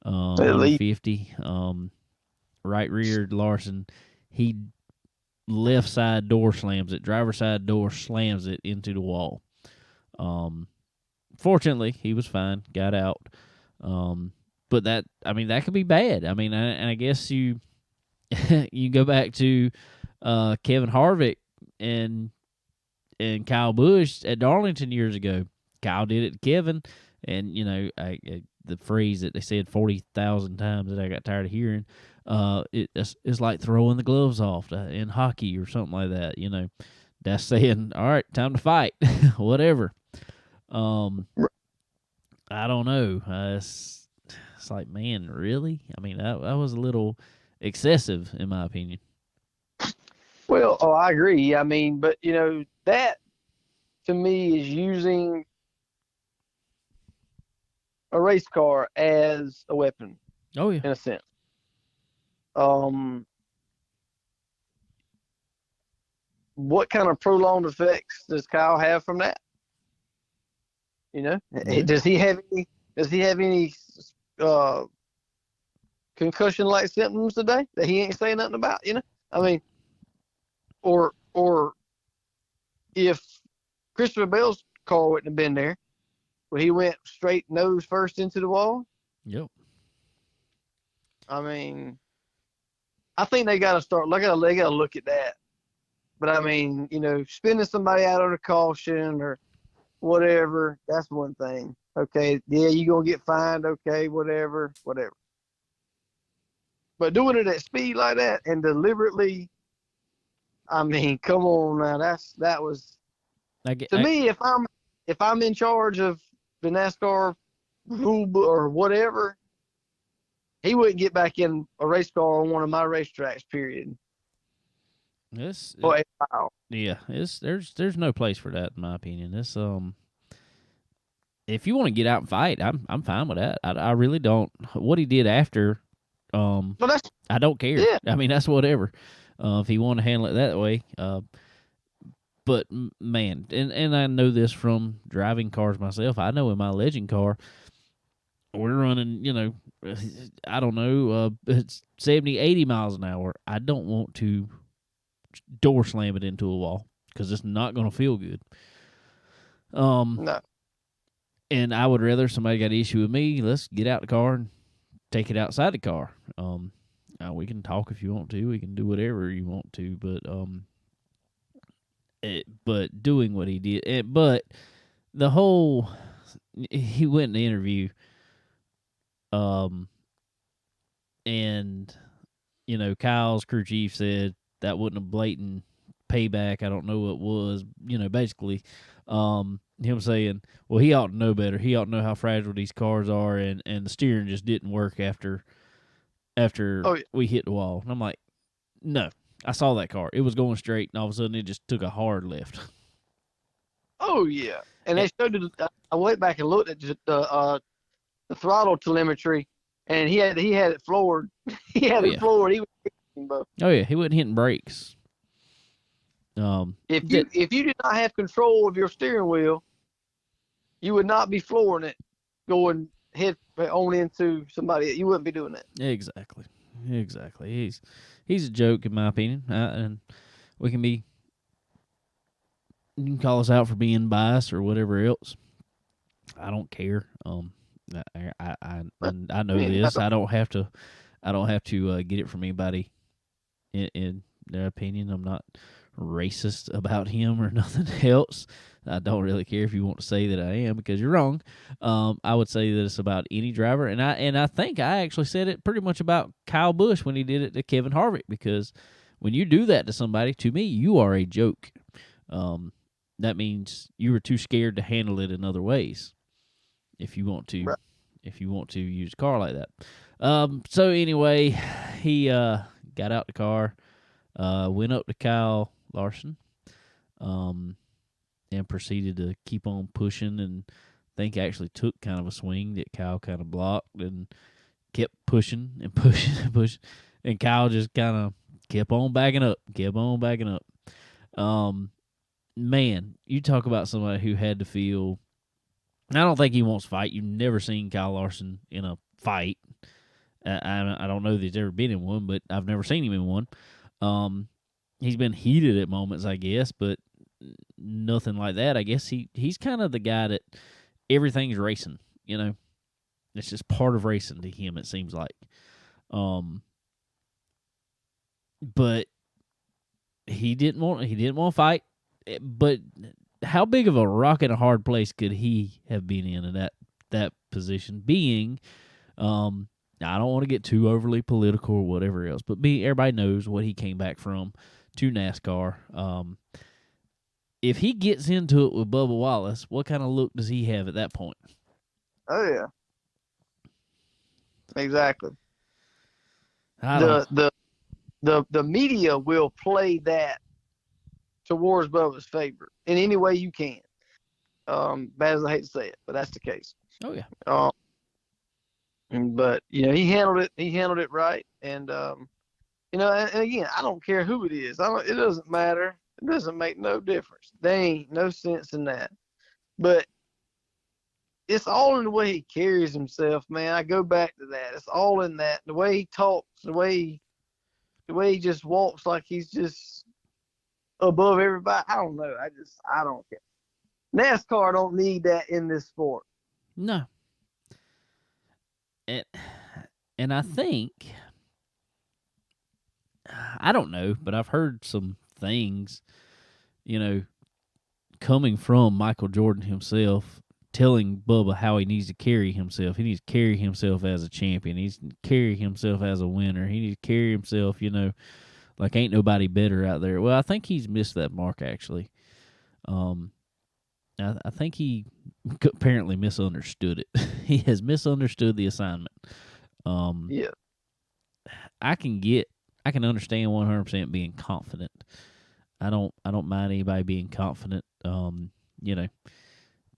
At least, 150. Right rear Larson, he left side door slams it, driver's side door slams it into the wall. Fortunately, he was fine, got out. But that could be bad. I guess you you go back to Kevin Harvick and Kyle Busch at Darlington years ago. Kyle did it to Kevin, and the phrase that they said 40,000 times that I got tired of hearing. It's like throwing the gloves off in hockey or something like that. That's saying, all right, time to fight, whatever. I don't know. It's like, man, really? I mean, that was a little excessive in my opinion. well, I agree. But that to me is using a race car as a weapon. Oh yeah, in a sense. What kind of prolonged effects does Kyle have from that? Yeah. Does he have any? Does he have any concussion-like symptoms today that he ain't saying nothing about? Or if Christopher Bell's car wouldn't have been there, where he went straight nose first into the wall. Yep. I think they got to start. They got to look at that. But spinning somebody out on a caution or whatever, that's one thing. Okay, yeah, you're gonna get fined. Okay, whatever. But doing it at speed like that and deliberately, come on now. That was to me. If I'm in charge of the NASCAR rule or whatever, he wouldn't get back in a race car on one of my racetracks. Period. Yeah, there's no place for that in my opinion. If you want to get out and fight, I'm fine with that. I really don't. What he did after, I don't care. Yeah. That's whatever. If he want to handle it that way, but man, and I know this from driving cars myself. I know in my Legend car, we're running, I don't know, it's 70, 80 miles an hour. I don't want to door slam it into a wall because it's not going to feel good. No. And I would rather somebody got an issue with me. Let's get out the car and take it outside the car. We can talk if you want to. We can do whatever you want to. But doing what he did. But the whole, he went in the interview. And Kyle's crew chief said that wasn't a blatant payback. I don't know what was. Basically, him saying, well, he ought to know better. He ought to know how fragile these cars are, and the steering just didn't work after we hit the wall. And I'm like, no, I saw that car. It was going straight, and all of a sudden it just took a hard left. Oh yeah, and they showed it. I went back and looked at the throttle telemetry, and he had it floored. He had it floored. He was hitting both. Oh yeah, he wasn't hitting brakes. If you did not have control of your steering wheel, you would not be flooring it, going head on into somebody. You wouldn't be doing that. Exactly. He's a joke in my opinion, and we can be. You can call us out for being biased or whatever else. I don't care. I know this. I I don't have to get it from anybody in their opinion. I'm not racist about him or nothing else. I don't really care if you want to say that I am, because you're wrong. I would say that it's about any driver, and I think I actually said it pretty much about Kyle Busch when he did it to Kevin Harvick, because when you do that to somebody, to me, you are a joke. That means you were too scared to handle it in other ways. If you want to, Right. if you want to use a car like that. So anyway, he got out the car, went up to Kyle Larson, and proceeded to keep on pushing, and I think actually took kind of a swing that Kyle kind of blocked and kept pushing and pushing and pushing, and Kyle just kind of kept on backing up. Man, you talk about somebody who had to feel. I don't think he wants to fight. You've never seen Kyle Larson in a fight. I don't know that he's ever been in one, but I've never seen him in one. He's been heated at moments, I guess, but nothing like that. I guess he's kind of the guy that everything's racing. You know, it's just part of racing to him. It seems like. But he didn't want to fight. But how big of a rock and a hard place could he have been in that position? Being, I don't want to get too overly political or whatever else, but everybody knows what he came back from to NASCAR. If he gets into it with Bubba Wallace, what kind of look does he have at that point? Oh yeah, exactly. The The media will play that towards Bubba's favor in any way you can. Bad as I hate to say it, but that's the case. Oh yeah. But he handled it. He handled it right, and and again, I don't care who it is. It doesn't matter. It doesn't make no difference. There ain't no sense in that. But it's all in the way he carries himself, man. I go back to that. It's all in that. The way he talks, the way he just walks like he's just above everybody. I don't know. I don't care. NASCAR don't need that in this sport. No. And I think, I don't know, but I've heard some things, coming from Michael Jordan himself, telling Bubba how he needs to carry himself. He needs to carry himself as a champion. He needs to carry himself as a winner. He needs to carry himself, like ain't nobody better out there. Well, I think he's missed that mark, actually. I think he apparently misunderstood it. He has misunderstood the assignment. Yeah. I can understand 100% being confident. I don't mind anybody being confident.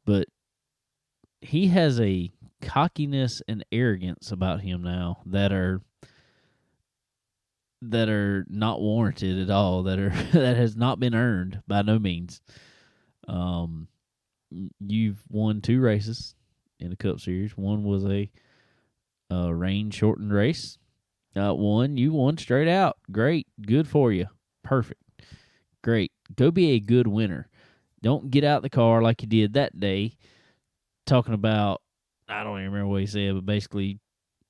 But he has a cockiness and arrogance about him now that are not warranted at all. That has not been earned by no means. You've won 2 races in the Cup Series. One was a rain shortened race. You won straight out. Great. Good for you. Perfect. Great. Go be a good winner. Don't get out the car like you did that day, talking about, I don't even remember what he said, but basically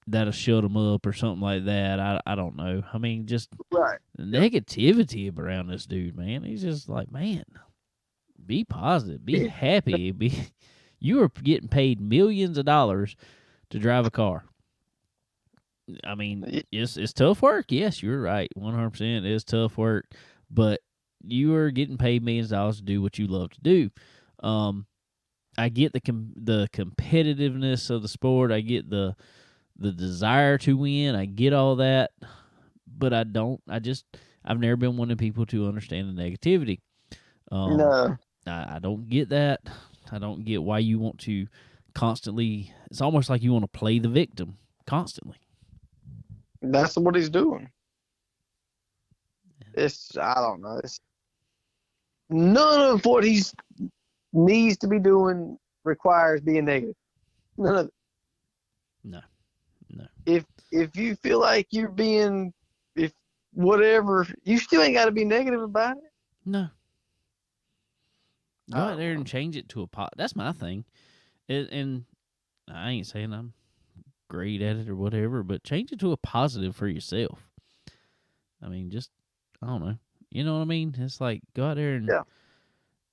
that'll shut him up or something like that. I don't know. I mean, just right. Negativity around this dude, man. He's just like, man, be positive. Be happy. You are getting paid millions of dollars to drive a car. I mean, it's tough work. Yes, you're right. 100% is tough work. But you are getting paid millions of dollars to do what you love to do. I get the competitiveness of the sport. I get the desire to win. I get all that. But I've never been one of the people to understand the negativity. No. I don't get that. I don't get why you want to constantly. It's almost like you want to play the victim constantly. That's what he's doing. I don't know. None of what he needs to be doing requires being negative. None of it. No. If you feel like you're being, if whatever, you still ain't got to be negative about it. No. Go out there and change it to a pot. That's my thing. And I ain't saying I'm great at it or whatever, but change it to a positive for yourself. I mean, just, I don't know. You know what I mean? It's like, go out there and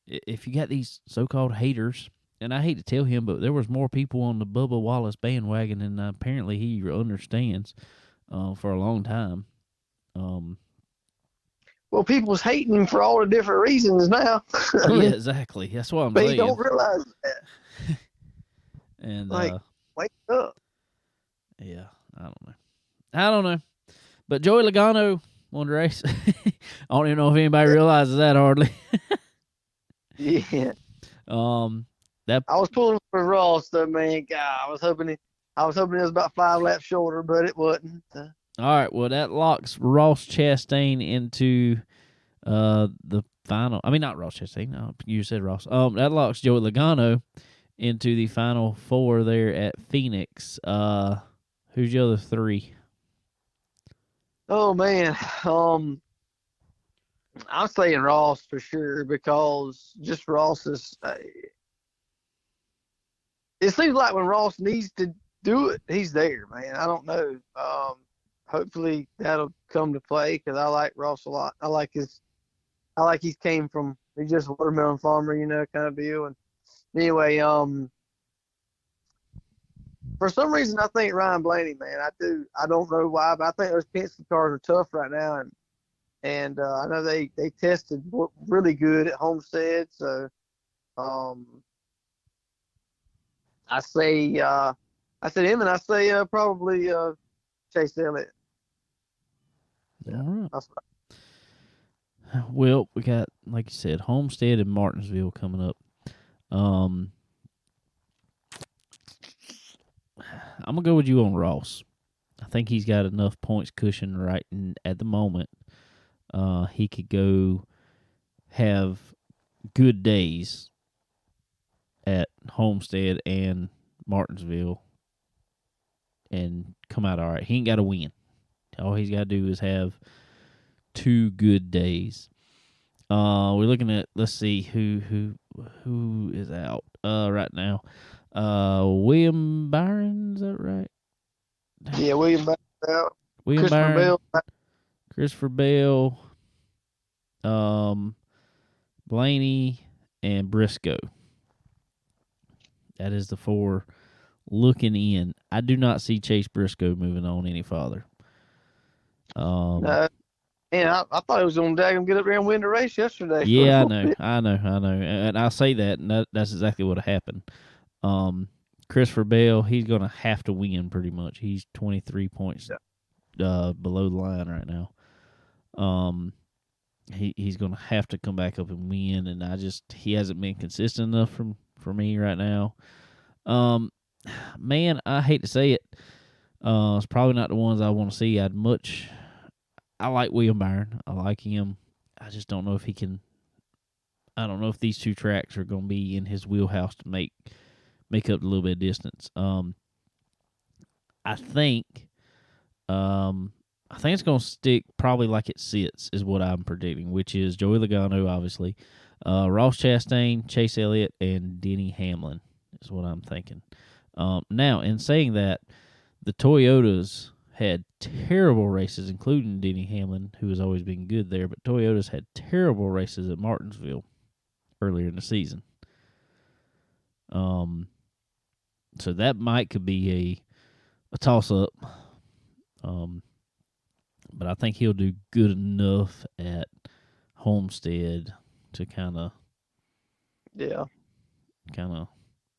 if you got these so-called haters, and I hate to tell him, but there was more people on the Bubba Wallace bandwagon than apparently he understands for a long time. Well, people's hating him for all the different reasons now. Yeah, exactly. That's what I'm but saying. They don't realize that. And like, wake up. Yeah, I don't know. But Joey Logano won the race. I don't even know if anybody realizes that hardly. Yeah. That I was pulling for Ross though, man. God, I was hoping it was about 5 laps shorter, but it wasn't. All right, well that locks Ross Chastain into the final. I mean, not Ross Chastain. No, you said Ross. That locks Joey Logano into the final 4 there at Phoenix. Who's the other 3? Oh man, I'm saying Ross for sure because just Ross is. It seems like when Ross needs to do it, he's there, man. I don't know. Hopefully that'll come to play because I like Ross a lot. I like he's came from he's just a watermelon farmer, kind of deal. And anyway, for some reason I think Ryan Blaney, man. I do. I don't know why, but I think those Penske cars are tough right now, and I know they tested really good at Homestead, so I say him, and I say probably Chase Elliott. Yeah. All right. Well, we got, like you said, Homestead and Martinsville coming up. I'm gonna go with you on Ross. I think he's got enough points cushion right at the moment. He could go have good days at Homestead and Martinsville and come out all right. He ain't got to win. All he's got to do is have 2 good days. We're looking at, let's see who is out right now. William Byron, is that right? Yeah, William Byron's out. William Byron, Christopher Bell, Blaney, and Briscoe. That is the 4 looking in. I do not see Chase Briscoe moving on any farther. No. Man, I thought he was going to get up there and win the race yesterday. Yeah, I know. And I say that, and that's exactly what happened. Christopher Bell, he's going to have to win pretty much. He's 23 points below the line right now. He's going to have to come back up and win, and he hasn't been consistent enough for me right now. Man, I hate to say it. It's probably not the ones I want to see. I like William Byron. I like him. I just don't know if he can. I don't know if these 2 tracks are going to be in his wheelhouse to make up a little bit of distance. I think it's going to stick probably like it sits is what I'm predicting, which is Joey Logano, obviously, Ross Chastain, Chase Elliott, and Denny Hamlin is what I'm thinking. Now, in saying that, the Toyotas had terrible races, including Denny Hamlin, who has always been good there, but Toyotas had terrible races at Martinsville earlier in the season. So that could be a toss-up. But I think he'll do good enough at Homestead to kind of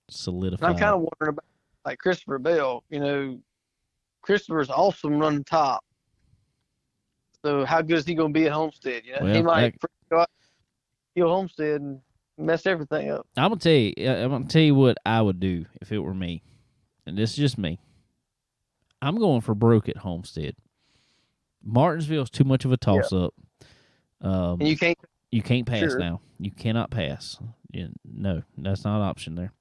solidify. And I'm kind of wondering about like Christopher Bell. Christopher's awesome running top. So how good is he going to be at Homestead? Well, he might go out, kill Homestead and mess everything up. I'm gonna tell you what I would do if it were me, and this is just me. I'm going for broke at Homestead. Martinsville's too much of a toss-up. And you can't pass now. You cannot pass. No, that's not an option there.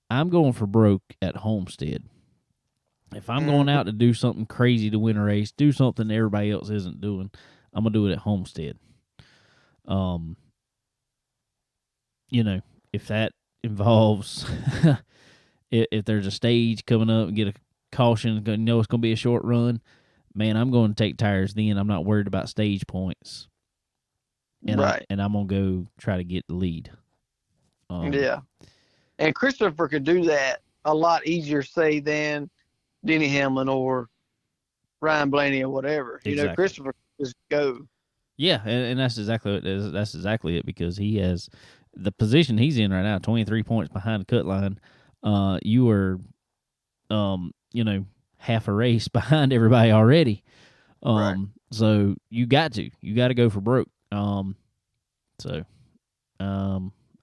I'm going for broke at Homestead. If I'm going out to do something crazy to win a race, do something everybody else isn't doing, I'm going to do it at Homestead. If that involves, if there's a stage coming up and get caution, you know it's going to be a short run, man, I'm going to take tires then. I'm not worried about stage points. And right. I'm going to go try to get the lead. Yeah. And Christopher could do that a lot easier, say, than Denny Hamlin or Ryan Blaney or whatever. Exactly. You know, Christopher could just go. Yeah, and that's exactly what it is. That's exactly it, because he has the position he's in right now, 23 points behind the cut line. You are, half a race behind everybody already. Right. So you got to go for broke.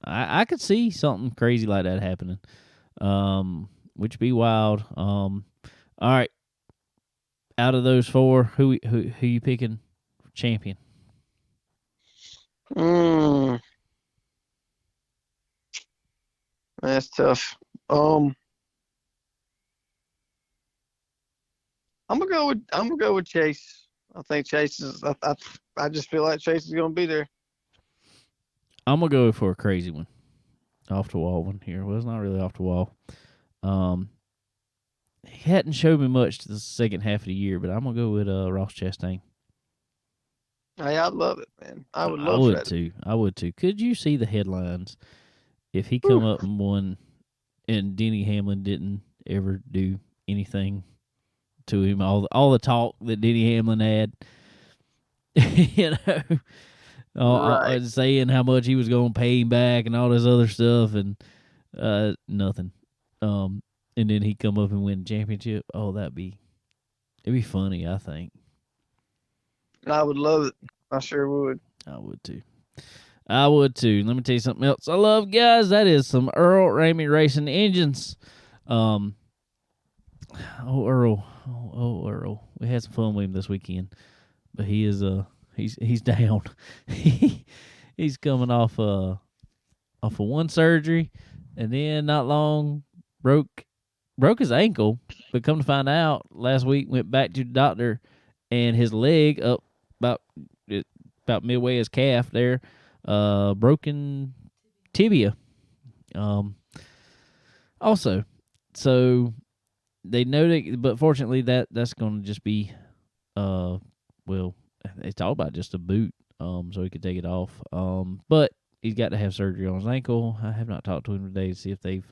I could see something crazy like that happening. Which would be wild. All right. Out of those four, who you picking for champion? That's tough. I'm gonna go with Chase. I think Chase is. I just feel like Chase is gonna be there. I'm gonna go for a crazy one, off the wall one here. Well, it's not really off the wall. He hadn't showed me much the second half of the year, but I'm gonna go with Ross Chastain. Hey, I'd love it, man. I would love I would that. too. I would too. Could you see the headlines if he come up and won, and Denny Hamlin didn't ever do anything to him? All the talk that Denny Hamlin had, Right. saying how much he was going to pay him back and all this other stuff, and nothing. And then he come up and win the championship. Oh, it'd be funny, I think. I would love it. I sure would. I would too. Let me tell you something else I love, guys. That is some Earl Ramey Racing engines. Earl. We had some fun with him this weekend, but he is he's down. He's coming off of one surgery, and then not long broke his ankle. But come to find out, last week went back to the doctor, and his leg up about midway his calf there, broken tibia. Also, so they noted, but fortunately that's going to just be, they talk about just a boot, so he could take it off. But he's got to have surgery on his ankle. I have not talked to him today to see if they've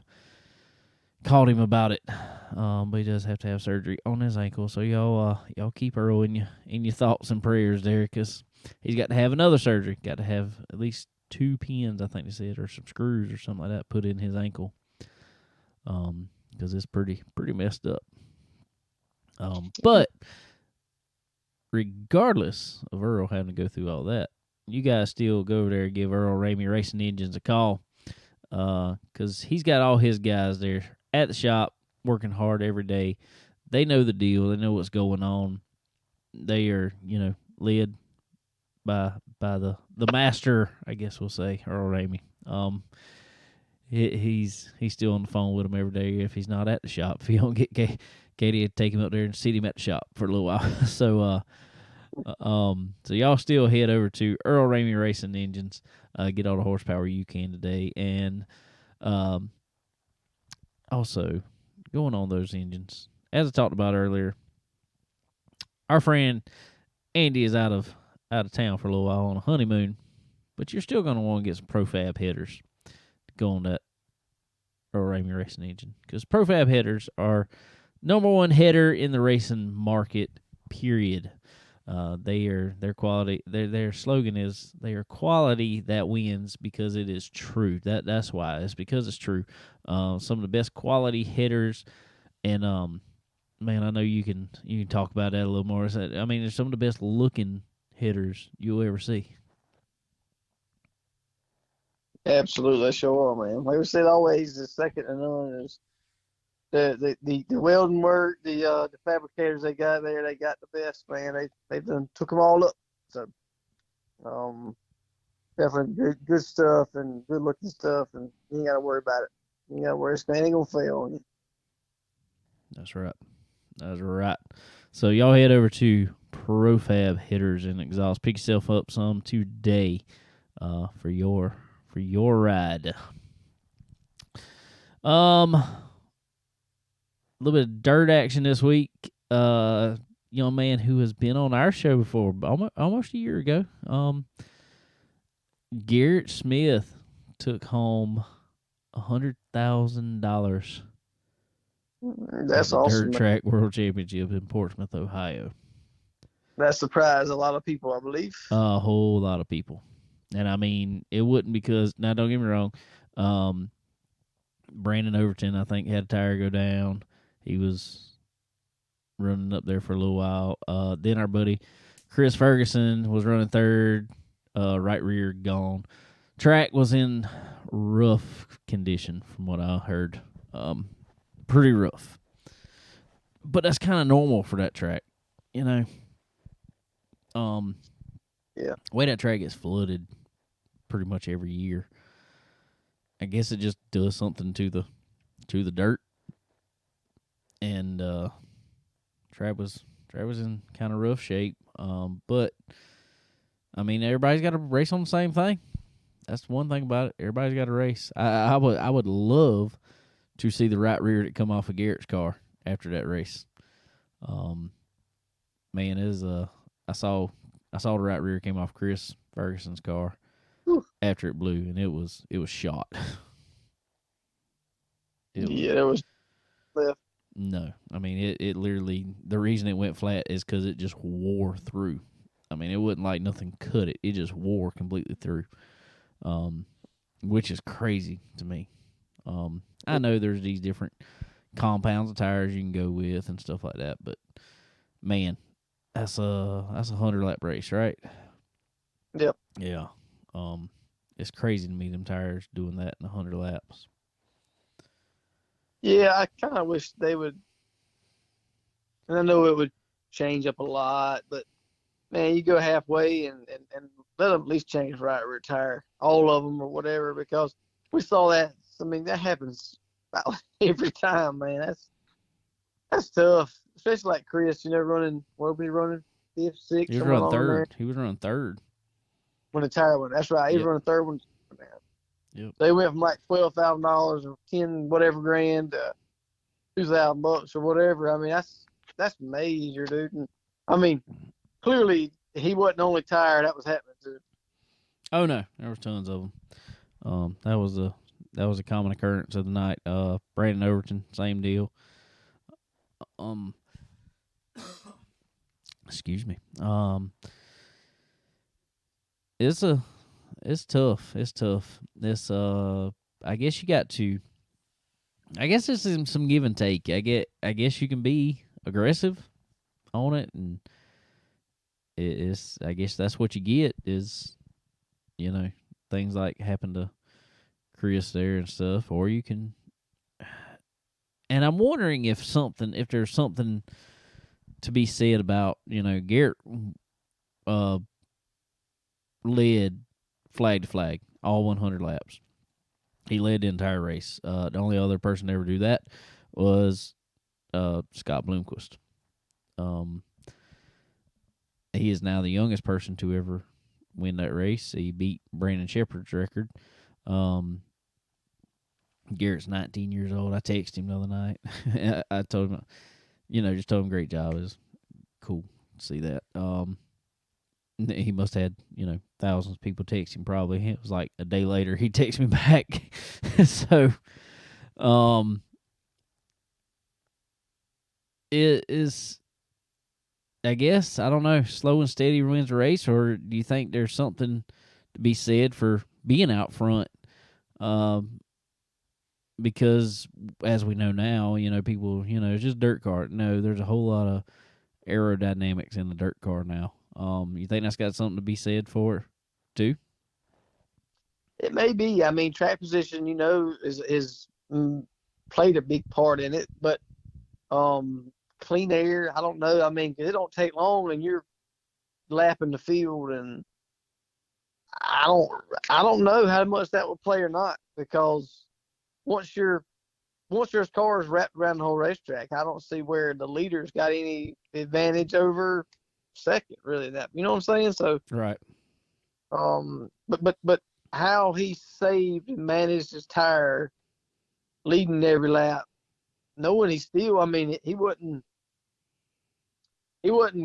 called him about it. But he does have to have surgery on his ankle. So y'all keep Earl in your thoughts and prayers there, because he's got to have another surgery. Got to have at least 2 pins, I think they said, or some screws or something like that put in his ankle. Because it's pretty messed up. But regardless of Earl having to go through all that, you guys still go over there and give Earl Ramey Racing Engines a call, because he's got all his guys there at the shop working hard every day. They know the deal. They know what's going on. They are, led by the master, I guess we'll say, Earl Ramey. He's still on the phone with him every day if he's not at the shop. If he don't get Katie to take him up there and sit him at the shop for a little while. So y'all still head over to Earl Ramey Racing Engines. Get all the horsepower you can today. And also, going on those engines, as I talked about earlier, our friend Andy is out of town for a little while on a honeymoon, but you're still going to want to get some Profab headers to go on that Earl Ramey Racing engine, because Profab headers are number one header in the racing market, period. Their quality. Their slogan is they are quality that wins, because it is true. That's why. It's because it's true. Some of the best quality hitters, and man, I know you can talk about that a little more. I mean, they're some of the best looking hitters you'll ever see. Absolutely, sure, man. Like we said, always the second to none is the welding work, the fabricators they got there. They got the best, man. They've done took them all up. So, definitely good stuff and good looking stuff, and you ain't got to worry about it. You ain't got to worry, it ain't gonna fail on you. That's right. So y'all head over to Profab Hitters and Exhaust. Pick yourself up some today for your ride. little bit of dirt action this week. Young man who has been on our show before, almost a year ago. Garrett Smith took home $100,000 That's at the awesome. Dirt Track World Championship in Portsmouth, Ohio. That surprised a lot of people, I believe. A whole lot of people. And I mean, it wouldn't because, now don't get me wrong, Brandon Overton, I think, had a tire go down. He was running up there for a little while. Then our buddy Chris Ferguson was running third, right rear gone. Track was in rough condition from what I heard. Pretty rough. But that's kind of normal for that track, you know. Yeah. The way that track gets flooded pretty much every year. I guess it just does something to the dirt. And track was in kind of rough shape. But I mean, everybody's got to race on the same thing. That's one thing about it. Everybody's got to race. I would love to see the right rear that come off of Garrett's car after that race. Man, I saw the right rear came off Chris Ferguson's car after it blew, and it was shot. There was left. No, I mean it literally, the reason it went flat is because it just wore through. I mean, it wasn't like nothing cut it; it just wore completely through, which is crazy to me. I know there's these different compounds of tires you can go with and stuff like that, but man, that's a 100-lap race, right? Yep. Yeah. It's crazy to me them tires doing that in 100 laps. Yeah, I kind of wish they would. And I know it would change up a lot, but man, you go halfway and let them at least change right rear tire, all of them or whatever, because we saw that. I mean, that happens about every time, man. That's tough, especially like Chris. You know, running fifth, sixth. He was running third. He was running third when the tire went. That's right. He was running third when. Yep. They went from like $12,000 or 10 whatever grand to $2,000 or whatever. I mean, that's major, dude. And, I mean, clearly he wasn't the only tire that was happening to. Oh no, there was tons of them. That was a common occurrence of the night. Brandon Overton, same deal. Excuse me. It's tough. It's tough. I guess you got to. I guess this is some give and take. I guess you can be aggressive on it, and I guess that's what you get is, you know, things like happen to Chris there and stuff, or you can. And I'm wondering if there's something to be said about, you know, Garrett led flag to flag, all 100 laps. He led the entire race. The only other person to ever do that was Scott Bloomquist. He is now the youngest person to ever win that race. He beat Brandon Shepherd's record. Garrett's 19 years old. I texted him the other night. I told him, just told him great job. It was cool to see that. He must have had, thousands of people text him probably. It was like a day later he texted me back. So, it is, I guess, I don't know, slow and steady wins the race, or do you think there's something to be said for being out front? Because as we know now, people, it's just dirt car. No, there's a whole lot of aerodynamics in the dirt car now. You think that's got something to be said for it, too? It may be. I mean, track position, is played a big part in it. But clean air, I don't know. I mean, it don't take long, and you're lapping the field, and I don't know how much that will play or not, because once your car is wrapped around the whole racetrack, I don't see where the leader's got any advantage over second, really. That, you know what I'm saying? So right. But how he saved and managed his tire leading every lap, knowing he still, I mean, he wasn't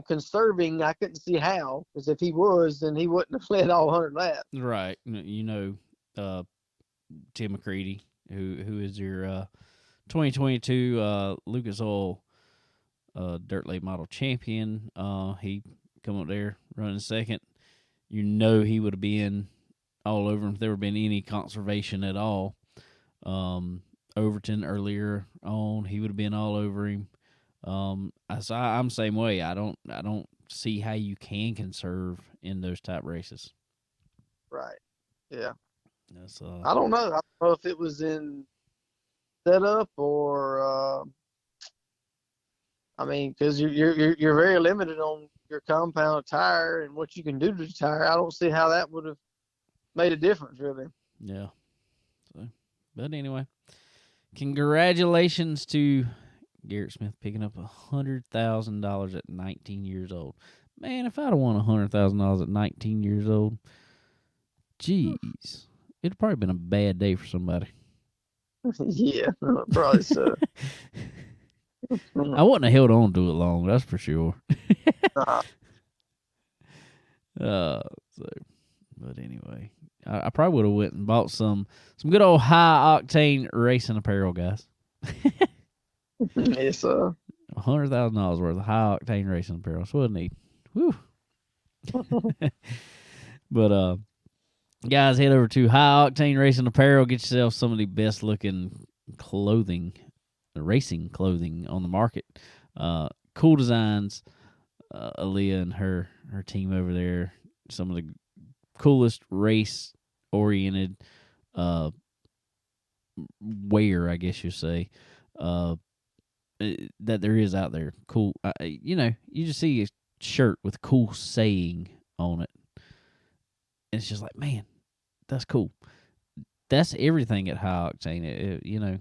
conserving. I couldn't see how, because if he was, then he wouldn't have led all 100 laps. Right. Tim McCready, who is your 2022 Lucas Oil Dirt Late Model champion. He come up there running second. He would have been all over him if there would have been any conservation at all. Overton earlier on, he would have been all over him. I'm the same way. I don't see how you can conserve in those type races. Right. Yeah. That's I don't know. I don't know if it was in setup or I mean, because you're very limited on your compound tire and what you can do to the tire. I don't see how that would have made a difference, really. Yeah. So, but anyway, congratulations to Garrett Smith picking up $100,000 at 19 years old. Man, if I'd have won $100,000 at 19 years old, geez, it'd probably been a bad day for somebody. Yeah, probably so. I wouldn't have held on to it long, that's for sure. But anyway, I probably would have went and bought some good old high octane racing apparel, guys. Yes, $100,000 worth of high octane racing apparel. So what a need. Whew. But guys, head over to High Octane Racing Apparel. Get yourself some of the best looking clothing, racing clothing on the market. Cool designs. Aaliyah and her team over there, some of the coolest race oriented wear, I guess you say, that there is out there. Cool. You just see a shirt with cool saying on it. And it's just like, man, that's cool. That's everything at High Octane.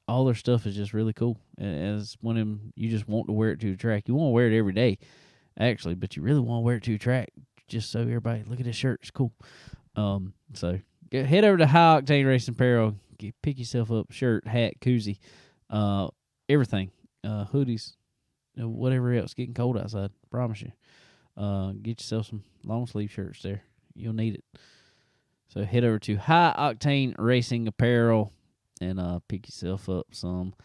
All their stuff is just really cool. As one you just want to wear it to the track. You want to wear it every day, actually, but you really want to wear it to the track just so everybody, look at this shirt. It's cool. So head over to High Octane Racing Apparel. Pick yourself up shirt, hat, koozie, everything. Hoodies, whatever else. Getting cold outside, promise you. Get yourself some long sleeve shirts there. You'll need it. So head over to High Octane Racing Apparel and pick yourself up some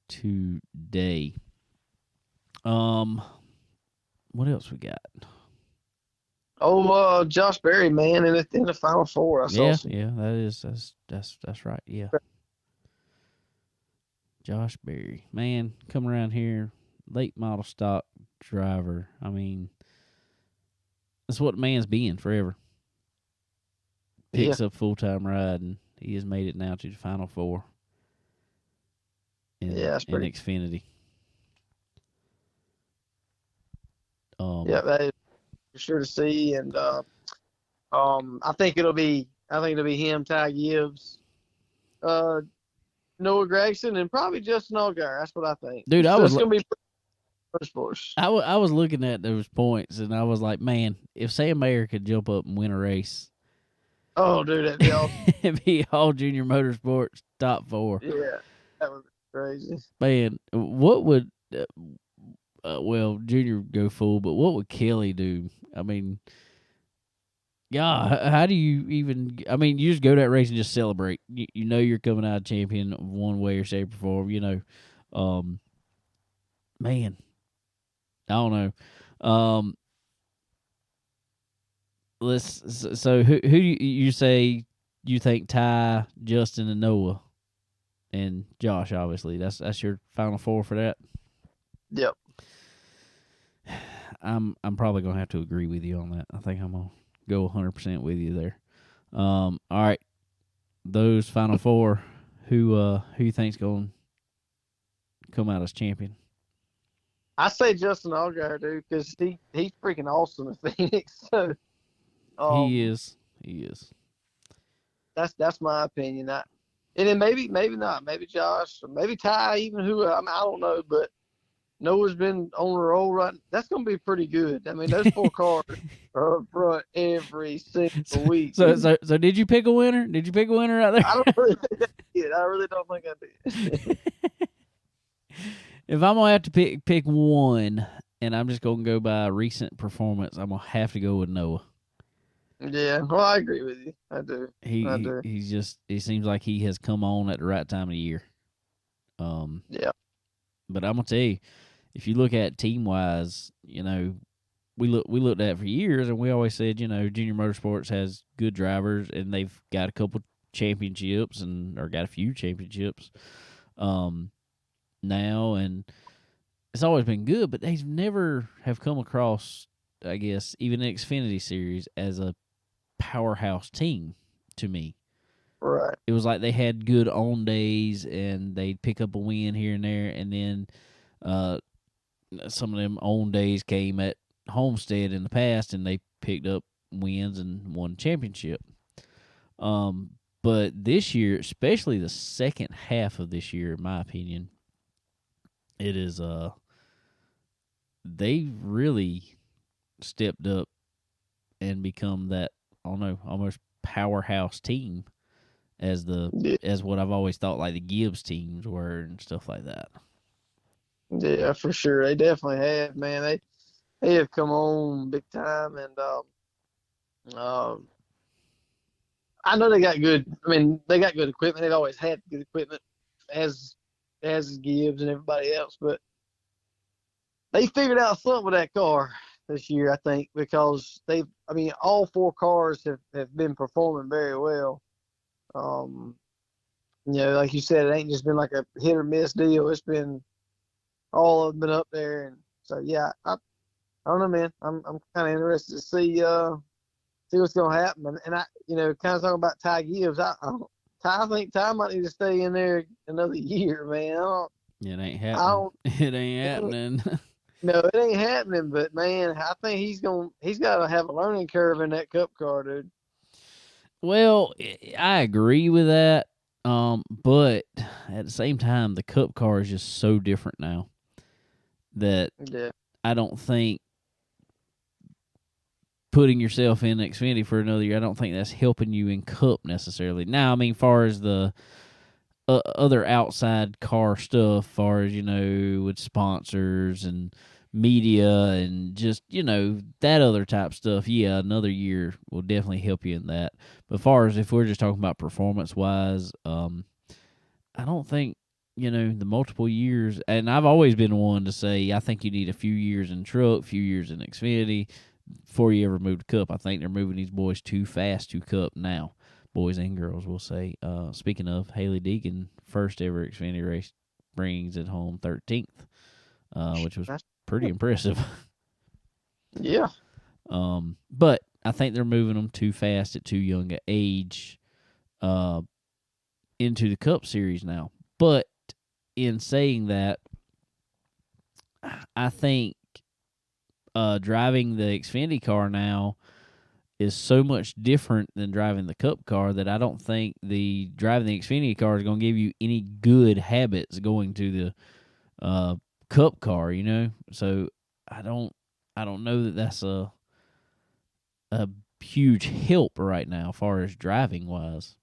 today. What else we got? Oh, Josh Berry, man, in the Final Four. I saw that's right. Yeah, Josh Berry, man, come around here, late model stock driver. I mean, that's what the man's been forever. Picks up full-time ride, and he has made it now to the Final Four in Xfinity. That is for sure to see, and I think it'll be him, Ty Gibbs, Noah Gregson, and probably Justin Allgaier. That's what I think. Dude, it's gonna be sports. I was looking at those points, and I was like, man, if Sam Mayer could jump up and win a race. Oh, dude, that'd be awesome. It'd be all Junior Motorsports top 4. Yeah, that would be crazy. Man, what would Junior go full, but what would Kelly do? I mean, how do you even? I mean, you just go to that race and just celebrate. You know you're coming out champion one way or shape or form. Man, I don't know. So who do you say you think Ty, Justin, and Noah, and Josh? Obviously, that's your Final Four for that. Yep. I'm probably gonna have to agree with you on that. I think I'm gonna go 100% with you there. All right, those Final Four. Who you think's gonna come out as champion? I say Justin Allgaier, dude, because he's freaking awesome at Phoenix. So. He is. That's my opinion. And then maybe not. Maybe Josh, or maybe Ty, even I don't know. But Noah's been on a roll right. That's going to be pretty good. I mean, those 4 cars are up front every single week. So did you pick a winner? Did you pick a winner out there? I really don't think I did. If I'm gonna have to pick one, and I'm just gonna go by recent performance, I'm gonna have to go with Noah. Yeah, well, I agree with you. I do. I do. He seems like he has come on at the right time of the year. Yeah. But I'm gonna tell you, if you look at team wise, we looked at it for years, and we always said, Junior Motorsports has good drivers, and they've got a couple championships or got a few championships now, and it's always been good, but they've never have come across, I guess, even the Xfinity Series as a powerhouse team to me. Right. It was like they had good on days, and they'd pick up a win here and there, and then some of them on days came at Homestead in the past, and they picked up wins and won championship. But this year, especially the second half of this year, in my opinion, it is they really stepped up and become that, I don't know, almost powerhouse team as what I've always thought like the Gibbs teams were and stuff like that. Yeah, for sure. They definitely have, man. They have come on big time, and I know they got good. I mean, they got good equipment. They've always had good equipment, as Gibbs and everybody else. But they figured out something with that car this year, I think, because all four cars have been performing very well. Like you said, it ain't just been like a hit or miss deal. It's been all of them been up there, and so yeah, I don't know, man. I'm kind of interested to see what's gonna happen, and I kind of talking about Ty Gibbs. I think Ty might need to stay in there another year, man. It ain't happening. It ain't happening. No, it ain't happening. But man, I think he's got to have a learning curve in that Cup car, dude. Well, I agree with that. But at the same time, the Cup car is just so different now that I don't think putting yourself in Xfinity for another year, I don't think that's helping you in Cup necessarily. Now, I mean, far as the other outside car stuff, far as, with sponsors and media and just, that other type stuff, yeah, another year will definitely help you in that. But far as if we're just talking about performance-wise, I don't think, the multiple years, and I've always been one to say I think you need a few years in truck, few years in Xfinity before you ever move to Cup. I think they're moving these boys too fast to Cup now. Boys and girls, we'll say. Speaking of, Haley Deegan, first ever Xfinity race, brings it home 13th, which was pretty impressive. Yeah. But I think they're moving them too fast at too young an age into the Cup Series now. But in saying that, I think driving the Xfinity car now is so much different than driving the Cup car that I don't think driving the Xfinity car is going to give you any good habits going to the Cup car, So I don't know that that's a huge help right now as far as driving wise.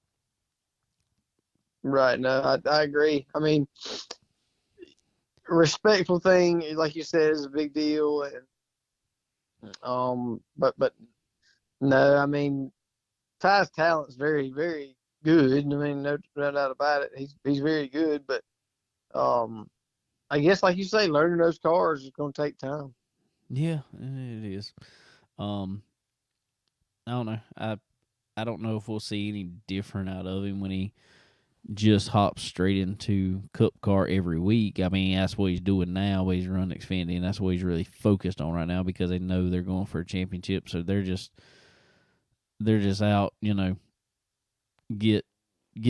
Right. No, I agree. I mean, respectful thing, like you said, is a big deal, and but no, I mean, Ty's talent's very, very good. I mean, no doubt about it. He's very good, but I guess, like you say, learning those cars is going to take time. Yeah, it is. I don't know. I don't know if we'll see any different out of him when he just hops straight into Cup car every week. I mean, that's what he's doing now. He's running Xfinity, and that's what he's really focused on right now because they know they're going for a championship. So they're just out, get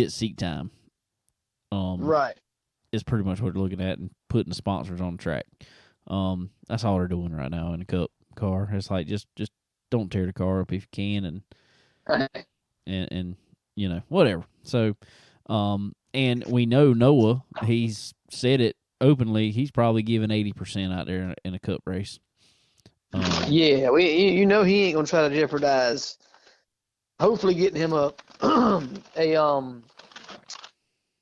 seat time. Right. Is pretty much what they're looking at and putting the sponsors on the track. That's all they're doing right now in the Cup car. It's like just don't tear the car up if you can, and whatever. So, and we know Noah. He's said it openly. He's probably giving 80% out there in a Cup race. Yeah, he ain't gonna try to jeopardize. Hopefully, getting him a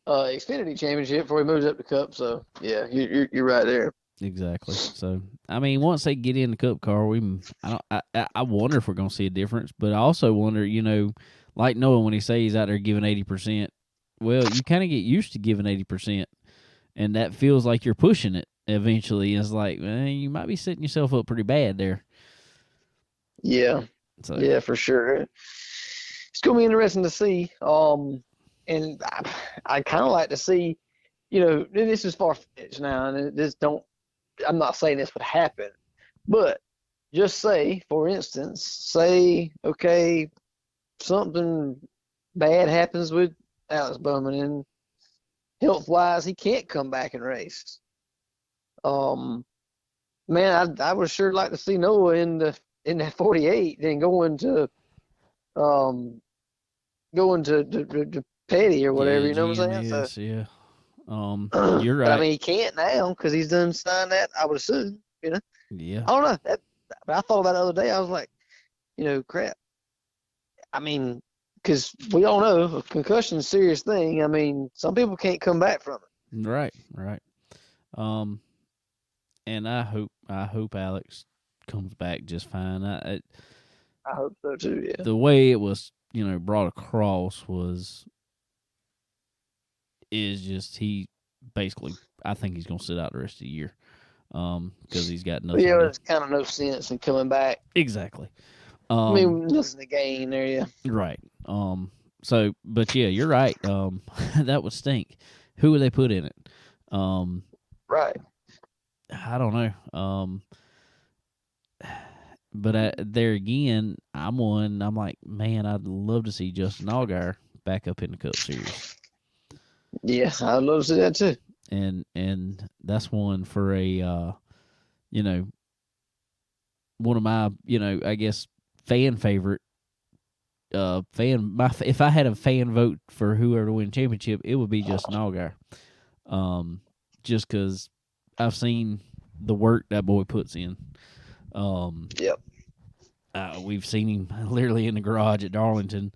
Xfinity Championship before he moves up to Cup. So yeah, you're right there. Exactly. So I mean, once they get in the Cup car, I wonder if we're gonna see a difference. But I also wonder, like Noah when he says he's out there giving 80%. Well, you kind of get used to giving 80%, and that feels like you're pushing it eventually. It's like, you might be setting yourself up pretty bad there. Yeah, So yeah, for sure. It's gonna be interesting to see. And I kind of like to see, this is far fetched now, and I'm not saying this would happen, but just say, for instance, okay, something bad happens with Alex Bowman, and health-wise, he can't come back and race. Man, I would sure like to see Noah in that 48, then going to Petty or whatever. You know what I'm saying? GMS, yeah. You're right. But I mean, he can't now because he's done signed that. I would assume. Yeah. I don't know. But I thought about it the other day. I was like, crap. I mean, because we all know a concussion is a serious thing. I mean, some people can't come back from it. Right. And I hope Alex comes back just fine. I hope so too. Yeah. The way it was, brought across is just he basically. I think he's gonna sit out the rest of the year, because he's got nothing. Yeah, there's kind of no sense in coming back. Exactly. I mean, nothing to gain there, yeah. Right. So, but yeah, you're right. That would stink. Who would they put in it? Right. I don't know. But there again, I'm like, man, I'd love to see Justin Allgaier back up in the Cup Series. Yeah, I'd love to see that too. And that's one for a, one of my, I guess fan favorite. If I had a fan vote for whoever to win championship, it would be Justin Allgaier. Just because I've seen the work that boy puts in. Yep. We've seen him literally in the garage at Darlington,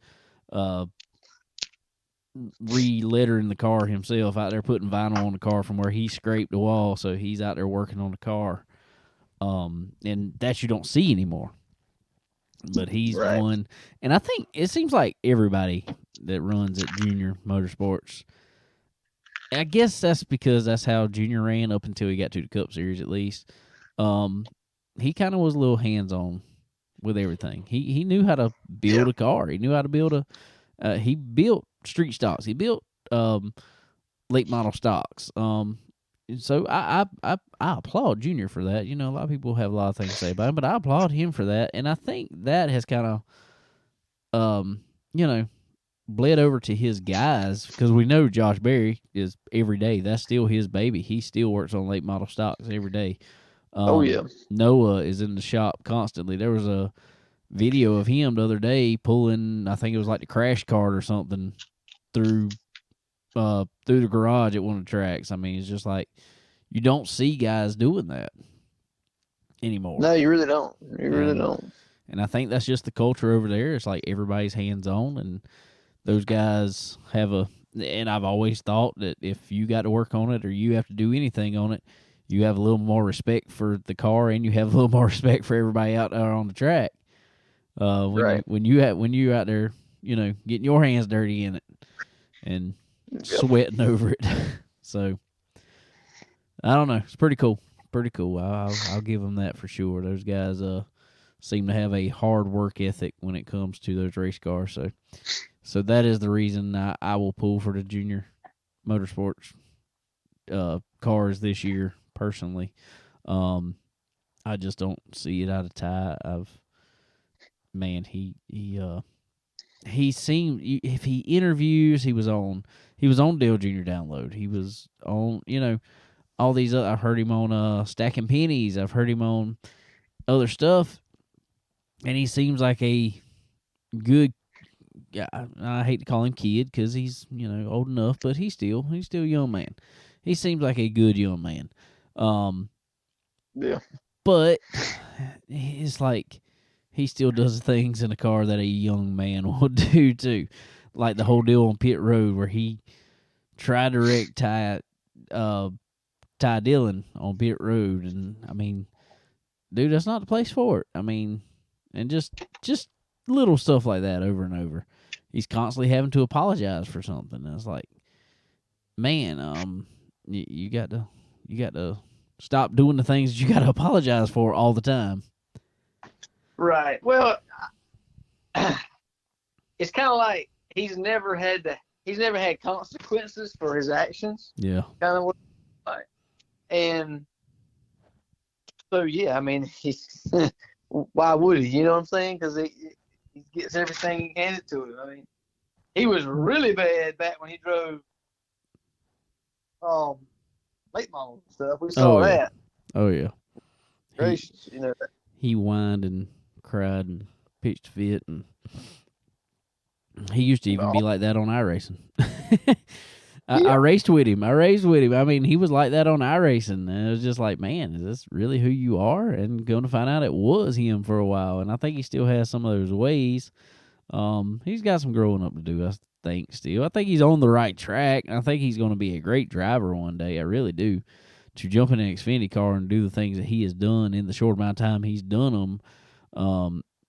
re-lettering the car himself, out there putting vinyl on the car from where he scraped the wall, so he's out there working on the car. And that you don't see anymore. But he's one, and I think it seems like everybody that runs at Junior Motorsports, I guess that's because that's how Junior ran up until he got to the Cup Series, at least. He kind of was a little hands-on with everything. He knew how to build a car. He knew how to build he built street stocks. He built late model stocks. So I applaud Junior for that. A lot of people have a lot of things to say about him, but I applaud him for that. And I think that has kind of, bled over to his guys, because we know Josh Berry is every day. That's still his baby. He still works on late model stocks every day. Noah is in the shop constantly. There was a video of him the other day pulling, I think it was like the crash cart or something, through the garage at one of the tracks. I mean, it's just like, you don't see guys doing that anymore. No, you really don't. You really don't. And I think that's just the culture over there. It's like everybody's hands-on, and those guys have and I've always thought that if you got to work on it or you have to do anything on it, you have a little more respect for the car, and you have a little more respect for everybody out there on the track. When you're out there, getting your hands dirty in it and sweating over it. So I don't know. It's pretty cool. I'll give them that for sure. Those guys seem to have a hard work ethic when it comes to those race cars. So that is the reason I will pull for the Junior Motorsports cars this year. Personally, I just don't see it out of Ty. He seemed, if he interviews, he was on Dale Jr. Download. He was on, all these other, I've heard him on Stacking Pennies. I've heard him on other stuff, and he seems like a good. I hate to call him kid because he's old enough, but he's still a young man. He seems like a good young man. Yeah. But it's like he still does things in a car that a young man will do too. Like the whole deal on pit road where he tried to wreck Ty Dillon on pit road, and I mean, dude, that's not the place for it. I mean, and just little stuff like that over and over. He's constantly having to apologize for something. And it's like, man, you got to stop doing the things that you got to apologize for all the time. Right. Well, it's kind of like he's never had consequences for his actions. Yeah. Kind of what it's like. And so, yeah, I mean, he's why would he? You know what I'm saying? Because he gets everything handed to him. I mean, he was really bad back when he drove late model stuff. We saw that. Oh yeah. Gracious, you know. He whined and cried and pitched a fit, and he used to even be like that on iRacing. I raced with him. I mean, he was like that on iRacing, and it was just like, man, is this really who you are? And going to find out it was him for a while, and I think he still has some of those ways. He's got some growing up to do, I think, still. I think he's on the right track, and I think he's going to be a great driver one day. I really do. To jump in an Xfinity car and do the things that he has done in the short amount of time he's done them,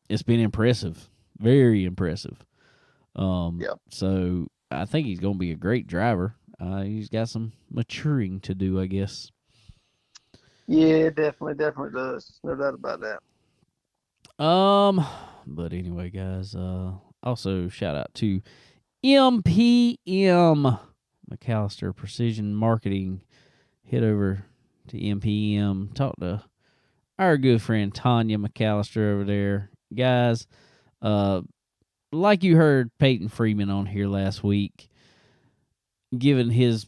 it's been impressive. Very impressive. So I think he's going to be a great driver. He's got some maturing to do, I guess. Yeah, definitely does. No doubt about that. But anyway, guys, also shout out to MPM McAllister Precision Marketing. Head over to MPM, talk to our good friend Tanya McAllister over there. Guys, like you heard Peyton Freeman on here last week, giving his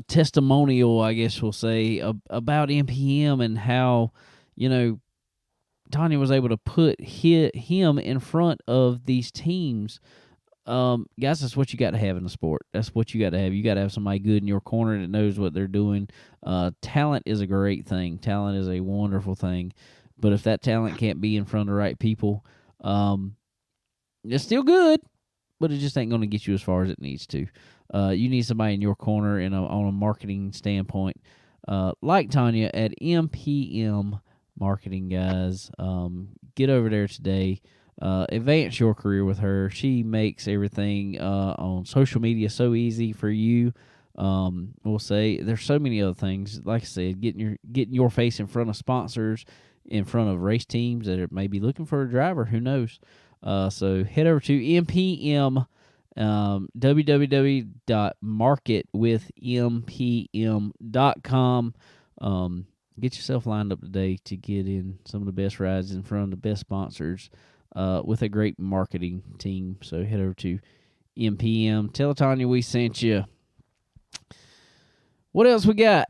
testimonial, I guess we'll say, about MPM and how, you know, Tanya was able to put him in front of these teams. Guys, that's what you got to have in the sport. That's what you got to have. You got to have somebody good in your corner that knows what they're doing. Talent is a great thing. Talent is a wonderful thing. But if that talent can't be in front of the right people, it's still good, but it just ain't going to get you as far as it needs to. You need somebody in your corner on a marketing standpoint, like Tanya at MPM Marketing, guys. Get over there today. Advance your career with her. She makes everything on social media so easy for you. We'll say there's so many other things. Like I said, getting your face in front of sponsors, in front of race teams that are maybe looking for a driver. Who knows? So head over to MPM, www.marketwithmpm.com. Get yourself lined up today to get in some of the best rides in front of the best sponsors with a great marketing team. So head over to MPM. Tell Tanya we sent you. What else we got?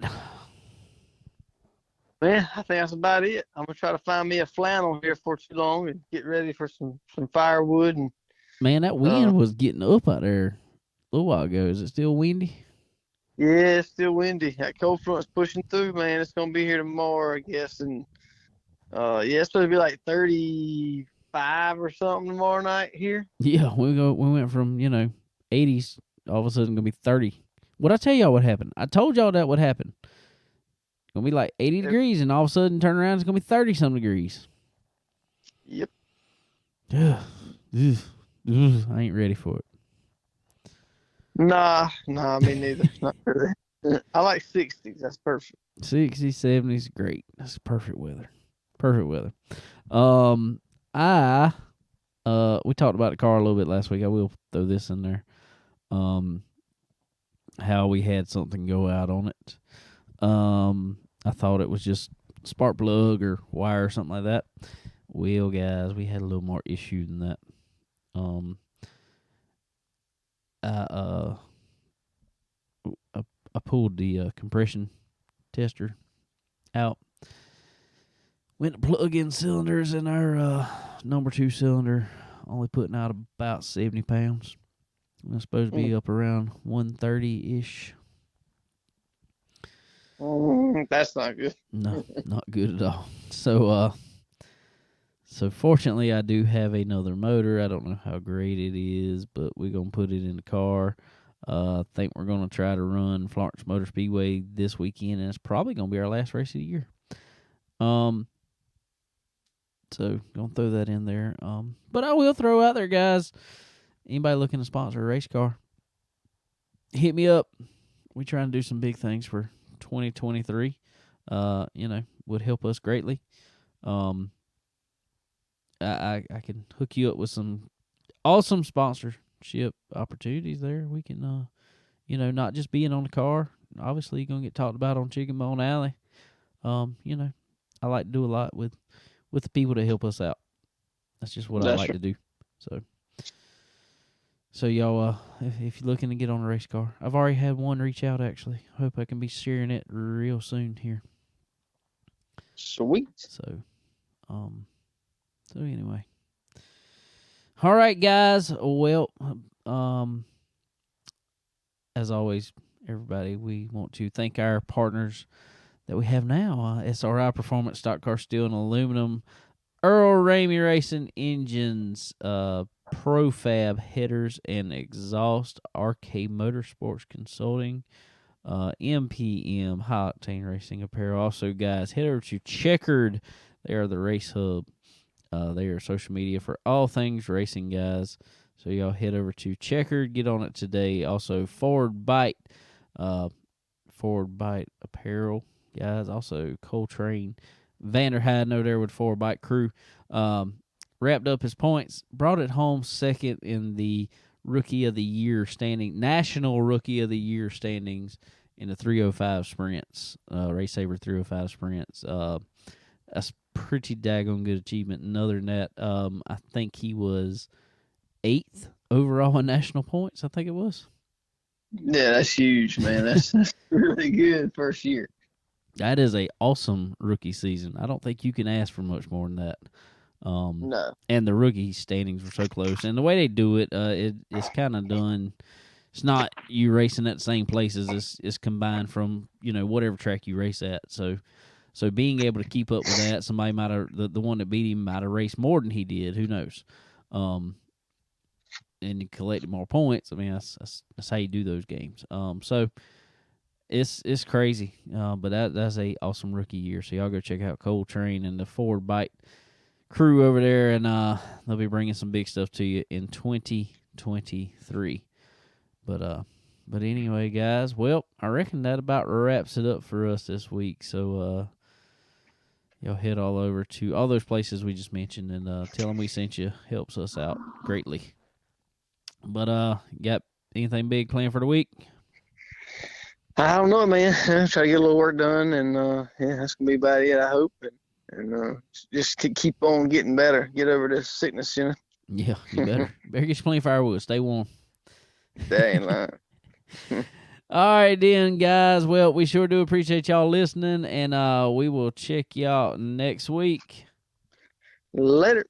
Man, I think that's about it. I'm going to try to find me a flannel here for too long and get ready for some firewood. And man, that wind was getting up out there a little while ago. Is it still windy? Yeah, it's still windy. That cold front's pushing through, man. It's going to be here tomorrow, I guess. And, it's supposed to be like 35 or something tomorrow night here. Yeah, we went from, 80s, all of a sudden going to be 30. What'd I tell y'all what happened? I told y'all that would happen. It's going to be like 80 degrees, and all of a sudden turn around, it's going to be 30-some degrees. Yep. I ain't ready for it. Nah, me neither. Not really. I like 60s. That's perfect. 60s, 70s, great. That's perfect weather. Perfect weather. We talked about the car a little bit last week. I will throw this in there. How we had something go out on it. I thought it was just spark plug or wire or something like that. Well, guys, we had a little more issue than that. I pulled the compression tester out. Went to plug in cylinders in our number 2 cylinder, only putting out about 70 pounds. It's supposed to be up around 130-ish. That's not good. No, not good at all. So fortunately, I do have another motor. I don't know how great it is, but we're going to put it in the car. I think we're going to try to run Florence Motor Speedway this weekend, and it's probably going to be our last race of the year. So gonna throw that in there. But I will throw out there, guys. Anybody looking to sponsor a race car? Hit me up. We trying to do some big things for 2023. Would help us greatly. I can hook you up with some awesome sponsorship opportunities there. We can, not just being on the car. Obviously, you're gonna get talked about on Chicken Bone Alley. I like to do a lot with the people that help us out. That's just what I like to do. So y'all, if you're looking to get on a race car, I've already had one reach out, actually. I hope I can be sharing it real soon here. Sweet. So anyway. All right, guys. Well, as always, everybody, we want to thank our partners that we have now. SRI Performance, Stock Car Steel and Aluminum, Earl Ramey Racing Engines, Profab Headers and Exhaust, RK Motorsports Consulting, MPM High Octane Racing Apparel. Also, guys, head over to Checkered. They are the race hub. They are social media for all things racing, guys. So y'all head over to Checkered. Get on it today. Also, Forward Bite Apparel, guys. Also, Coltrane Vanderheiden over there with Forward Bite Crew. Wrapped up his points, brought it home second in the Rookie of the Year standing, National Rookie of the Year standings in the 305 sprints, Race Saver 305 sprints. That's pretty daggone good achievement. And other than that, I think he was 8th overall in national points. I think it was. Yeah, that's huge, man. That's really good first year. That is a awesome rookie season. I don't think you can ask for much more than that. No. And the rookie standings were so close. And the way they do it, it's kind of done. It's not you racing at the same places. It's combined from, whatever track you race at. So being able to keep up with that, somebody might have, the one that beat him might have raced more than he did. Who knows? And he collected more points. I mean, that's how you do those games. So it's crazy. But that's a awesome rookie year. So y'all go check out Coltrane and the Forward Bite crew over there, and they'll be bringing some big stuff to you in 2023. But anyway, guys, well, I reckon that about wraps it up for us this week. So y'all head all over to all those places we just mentioned and tell them we sent you. Helps us out greatly. But got anything big planned for the week? I don't know, man. Try to get a little work done, and that's gonna be about it, I hope. And just to keep on getting better, get over this sickness, Yeah, you better get you plenty of firewood. Stay warm. That ain't lying. All right, then, guys. Well, we sure do appreciate y'all listening, and we will check y'all next week. Later.